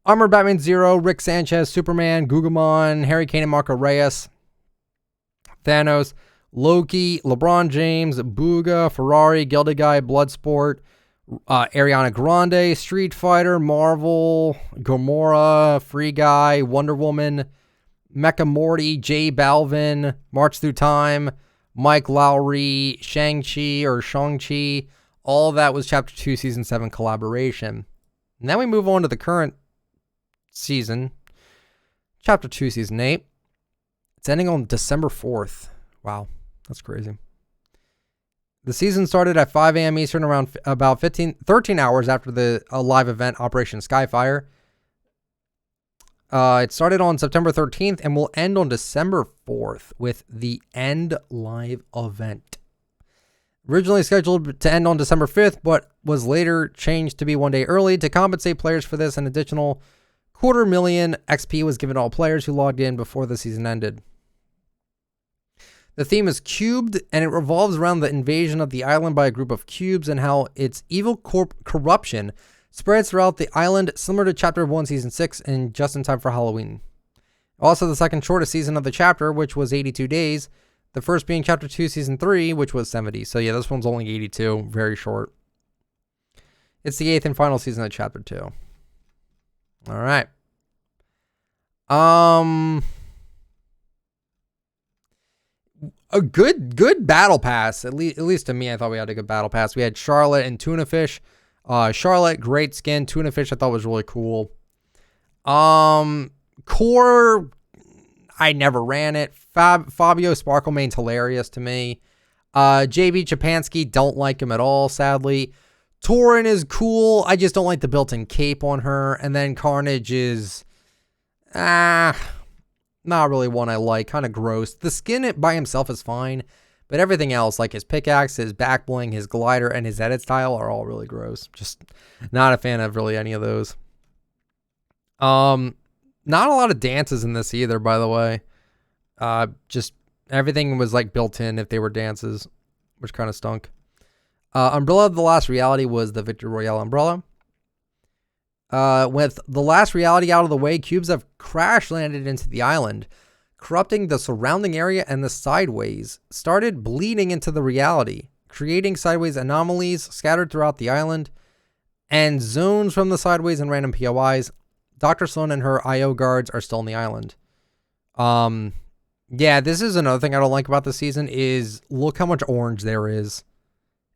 Armored Batman Zero, Rick Sanchez, Superman, Gugamon, Harry Kane and Marco Reyes, Thanos, Loki, LeBron James, Booga, Ferrari, Gildeguy, Bloodsport, Ariana Grande, Street Fighter, Marvel, Gamora, Free Guy, Wonder Woman, Mecha Morty, J Balvin, March Through Time, Mike Lowry, Shang-Chi, all of that was Chapter 2, Season 7 collaboration. And then we move on to the current season, Chapter 2, Season 8. It's ending on December 4th. Wow, that's crazy. The season started at 5 a.m. Eastern, around about 13 hours after the live event, Operation Skyfire. It started on September 13th and will end on December 4th with the End Live event. Originally scheduled to end on December 5th, but was later changed to be one day early. To compensate players for this, an additional 250,000 XP was given to all players who logged in before the season ended. The theme is cubed, and it revolves around the invasion of the island by a group of cubes and how its evil corruption spreads throughout the island, similar to Chapter 1, Season 6, and just in time for Halloween. Also, the second shortest season of the chapter, which was 82 days. The first being Chapter 2, Season 3, which was 70. So yeah, this one's only 82. Very short. It's the 8th and final season of Chapter 2. All right. A good battle pass. At least to me, I thought we had a good battle pass. We had Charlotte and Tuna Fish. Charlotte, great skin. Tuna Fish, I thought was really cool. Core, I never ran it. Fabio Sparklemane's hilarious to me. JB Chapansky, don't like him at all, sadly. Torin is cool. I just don't like the built-in cape on her. And then Carnage is, not really one I like. Kind of gross. The skin by himself is fine. But everything else, like his pickaxe, his back bling, his glider, and his edit style are all really gross. Just not a fan of really any of those. Not a lot of dances in this either, by the way. Just everything was like built in if they were dances, which kind of stunk. Umbrella of the Last Reality was the Victory Royale umbrella. With the last reality out of the way, cubes have crash landed into the island, corrupting the surrounding area, and the sideways started bleeding into the reality, creating sideways anomalies scattered throughout the island and zones from the sideways and random POIs. Dr. Sloan and her IO guards are still on the island. Yeah, this is another thing I don't like about this season is look how much orange there is.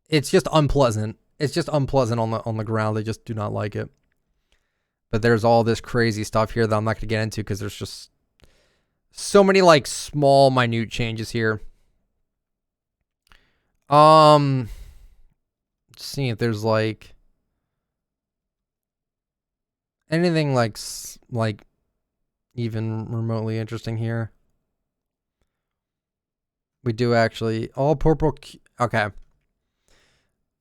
It's just unpleasant. It's just unpleasant on the ground. They just do not like it. But there's all this crazy stuff here that I'm not going to get into because there's just so many like small, minute changes here. Seeing if there's like anything like even remotely interesting here. We do actually all purple. Okay.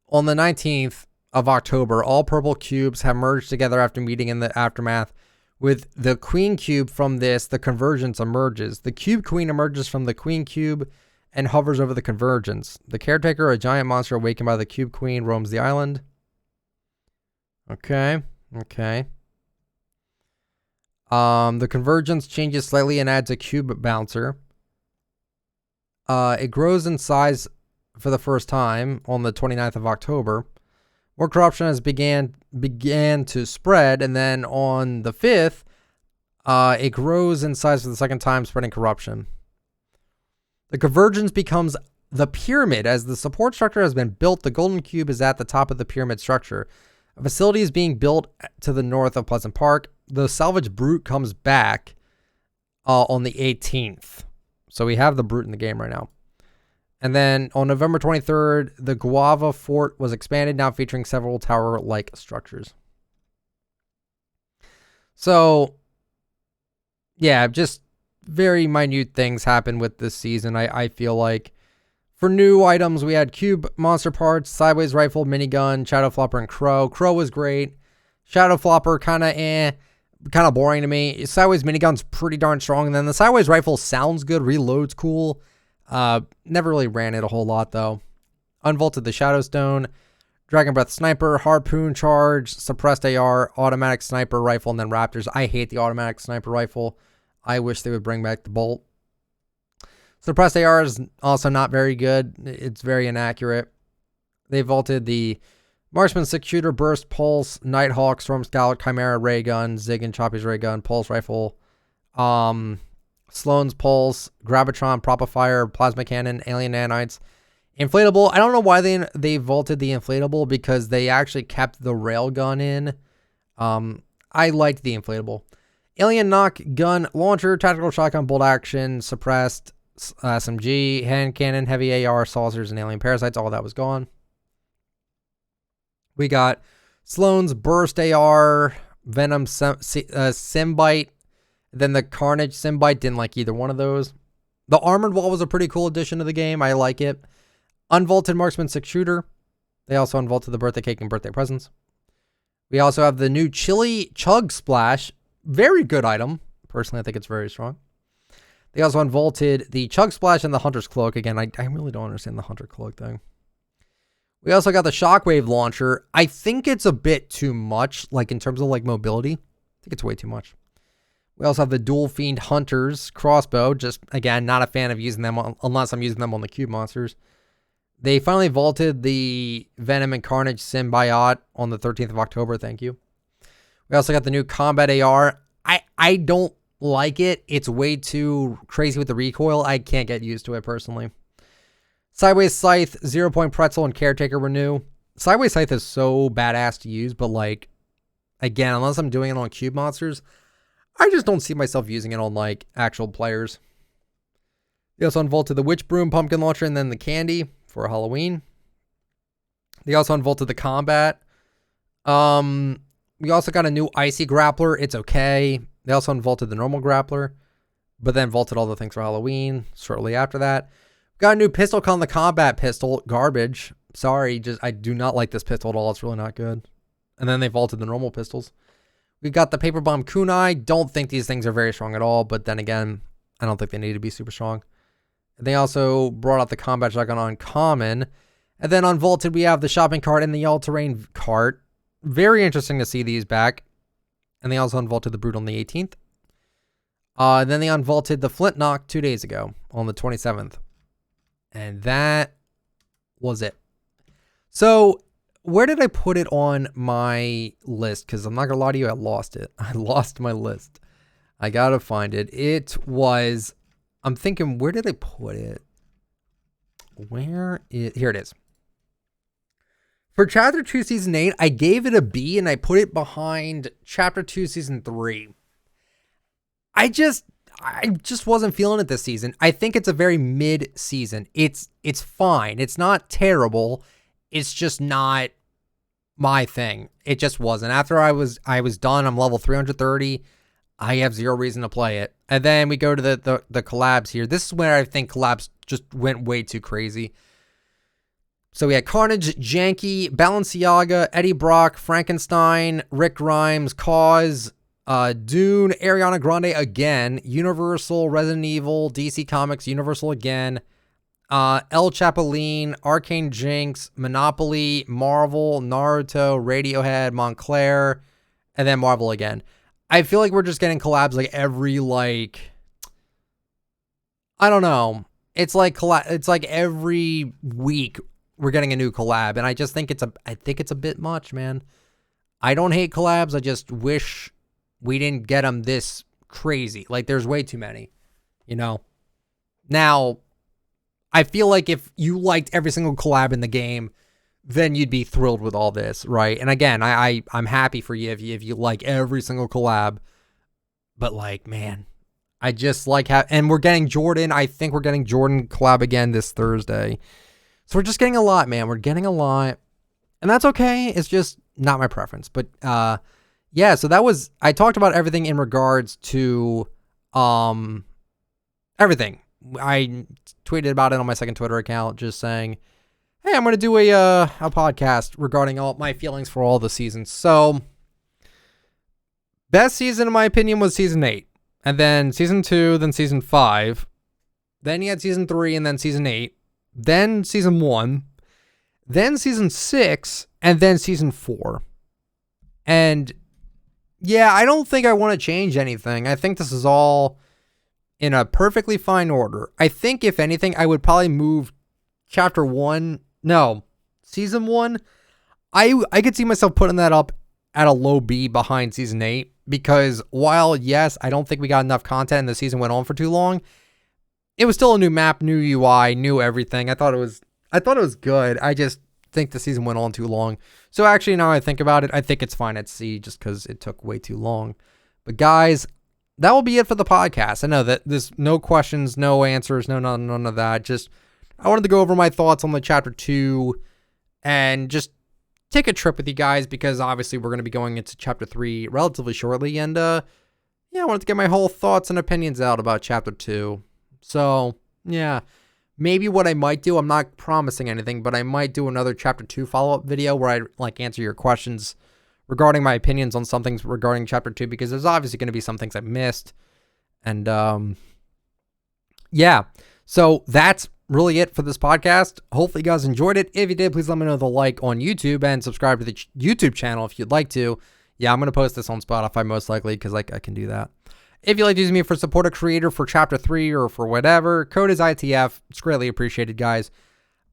On the 19th of October, all purple cubes have merged together after meeting in the aftermath. With the queen cube from this, the convergence emerges. The cube queen emerges from the queen cube and hovers over the convergence. The caretaker, a giant monster awakened by the cube queen, roams the island. Okay. The convergence changes slightly and adds a cube bouncer. It grows in size for the first time on the 29th of October. More corruption has began to spread, and then on the 5th, it grows in size for the second time, spreading corruption. The convergence becomes the pyramid. As the support structure has been built, the golden cube is at the top of the pyramid structure. A facility is being built to the north of Pleasant Park. The salvage brute comes back on the 18th. So we have the brute in the game right now. And then on November 23rd, the Guava Fort was expanded, now featuring several tower-like structures. So, yeah, just very minute things happen with this season, I feel like. For new items, we had Cube Monster Parts, Sideways Rifle, Minigun, Shadow Flopper, and Crow. Crow was great. Shadow Flopper, kind of boring to me. Sideways Minigun's pretty darn strong. And then the Sideways Rifle sounds good, reloads cool. Never really ran it a whole lot, though. Unvaulted the Shadow Stone, Dragon Breath Sniper, Harpoon Charge, Suppressed AR, Automatic Sniper Rifle, and then Raptors. I hate the Automatic Sniper Rifle. I wish they would bring back the Bolt. Suppressed AR is also not very good. It's very inaccurate. They vaulted the Marksman, Six Shooter, Burst, Pulse, Nighthawk, Storm Scout, Chimera, Ray Gun, Zig and Choppy's Ray Gun, Pulse Rifle, Sloan's Pulse, Gravitron, Propifier, Plasma Cannon, Alien Nanites. Inflatable, I don't know why they vaulted the inflatable, because they actually kept the railgun in. I liked the inflatable. Alien Knock, Gun, Launcher, Tactical Shotgun, Bolt Action, Suppressed, SMG, Hand Cannon, Heavy AR, Saucers, and Alien Parasites. All that was gone. We got Sloan's Burst AR, Venom Symbite, then the Carnage Symbite. Didn't like either one of those. The Armored Wall was a pretty cool addition to the game. I like it. Unvaulted Marksman, Six Shooter. They also unvaulted the Birthday Cake and Birthday Presents. We also have the new Chili Chug Splash. Very good item. Personally, I think it's very strong. They also unvaulted the Chug Splash and the Hunter's Cloak. Again, I really don't understand the Hunter Cloak thing. We also got the Shockwave Launcher. I think it's a bit too much, like in terms of like mobility. I think it's way too much. We also have the Dual Fiend Hunter's Crossbow. Just, again, not a fan of using them unless I'm using them on the Cube Monsters. They finally vaulted the Venom and Carnage Symbiote on the 13th of October. Thank you. We also got the new Combat AR. I don't like it. It's way too crazy with the recoil. I can't get used to it personally. Sideways Scythe, 0 Point Pretzel, and Caretaker were new. Sideways Scythe is so badass to use, but like, again, unless I'm doing it on Cube Monsters, I just don't see myself using it on like actual players. They also unvaulted the Witch Broom, Pumpkin Launcher, and then the Candy for Halloween. They also unvaulted the Combat. We also got a new Icy Grappler. It's okay. They also unvaulted the normal Grappler, but then vaulted all the things for Halloween shortly after that. Got a new pistol called the Combat Pistol. Garbage. Sorry, I do not like this pistol at all. It's really not good. And then they vaulted the normal pistols. We got the Paper Bomb Kunai. Don't think these things are very strong at all, but then again, I don't think they need to be super strong. They also brought out the Combat Shotgun on Common. And then on Vaulted, we have the Shopping Cart and the All-Terrain Cart. Very interesting to see these back. And they also unvaulted the Brute on the 18th. Then they unvaulted the Flint Knock 2 days ago on the 27th. And that was it. So where did I put it on my list? Because I'm not going to lie to you, I lost it. I lost my list. I got to find it. It was, I'm thinking, where did I put it? Here it is. For Chapter 2, Season 8, I gave it a B and I put it behind Chapter 2, Season 3. I just wasn't feeling it this season. I think it's a very mid-season. It's fine. It's not terrible. It's just not my thing. It just wasn't. After I was done, I'm level 330. I have zero reason to play it. And then we go to the collabs here. This is where I think collabs just went way too crazy. So we had Carnage, Janky, Balenciaga, Eddie Brock, Frankenstein, Rick Grimes, Cause, Dune, Ariana Grande again, Universal, Resident Evil, DC Comics, Universal again, El Chapeline, Arcane Jinx, Monopoly, Marvel, Naruto, Radiohead, Montclair, and then Marvel again. I feel like we're just getting collabs like every, like, I don't know. It's like every week we're getting a new collab, and I just think I think it's a bit much, man. I don't hate collabs. I just wish we didn't get them this crazy. Like, there's way too many, you know? Now, I feel like if you liked every single collab in the game, then you'd be thrilled with all this, right? And again, I'm happy for you if you like every single collab. But like, man, I just like how, and we're getting Jordan. I think we're getting Jordan collab again this Thursday. So we're just getting a lot, man. We're getting a lot. And that's okay. It's just not my preference. But yeah, so that was, I talked about everything in regards to everything. I tweeted about it on my second Twitter account, just saying, hey, I'm going to do a podcast regarding all my feelings for all the seasons. So best season, in my opinion, was season 8. And then season 2, then season 5. Then you had season 3, and then season 8. Then season 1. Then season 6, and then season 4. And yeah, I don't think I want to change anything. I think this is all in a perfectly fine order. I think, if anything, I would probably move chapter 1. No, season 1. I could see myself putting that up at a low B behind season 8. Because while, yes, I don't think we got enough content and the season went on for too long, it was still a new map, new UI, new everything. I thought it was good. I just think the season went on too long. So actually, now I think about it, I think it's fine at C just because it took way too long. But guys, that will be it for the podcast. I know that there's no questions, no answers, none of that. Just, I wanted to go over my thoughts on the chapter 2 and just take a trip with you guys, because obviously we're going to be going into chapter 3 relatively shortly. And yeah, I wanted to get my whole thoughts and opinions out about chapter 2. So yeah, maybe what I might do, I'm not promising anything, but I might do another chapter 2 follow-up video where I like answer your questions regarding my opinions on some things regarding chapter 2, because there's obviously going to be some things I missed. And yeah, so that's really it for this podcast. Hopefully you guys enjoyed it. If you did, please let me know with a like on YouTube and subscribe to the YouTube channel if you'd like to. Yeah, I'm going to post this on Spotify most likely, because I can do that. If you'd like to use me for support a creator for chapter 3 or for whatever, code is ITF. It's greatly appreciated, guys.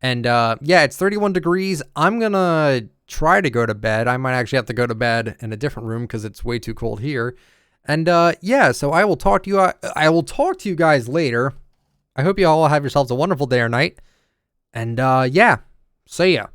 And yeah, it's 31 degrees. I'm going to try to go to bed. I might actually have to go to bed in a different room because it's way too cold here. And yeah, so I will talk to you guys later. I hope you all have yourselves a wonderful day or night. And yeah, see ya.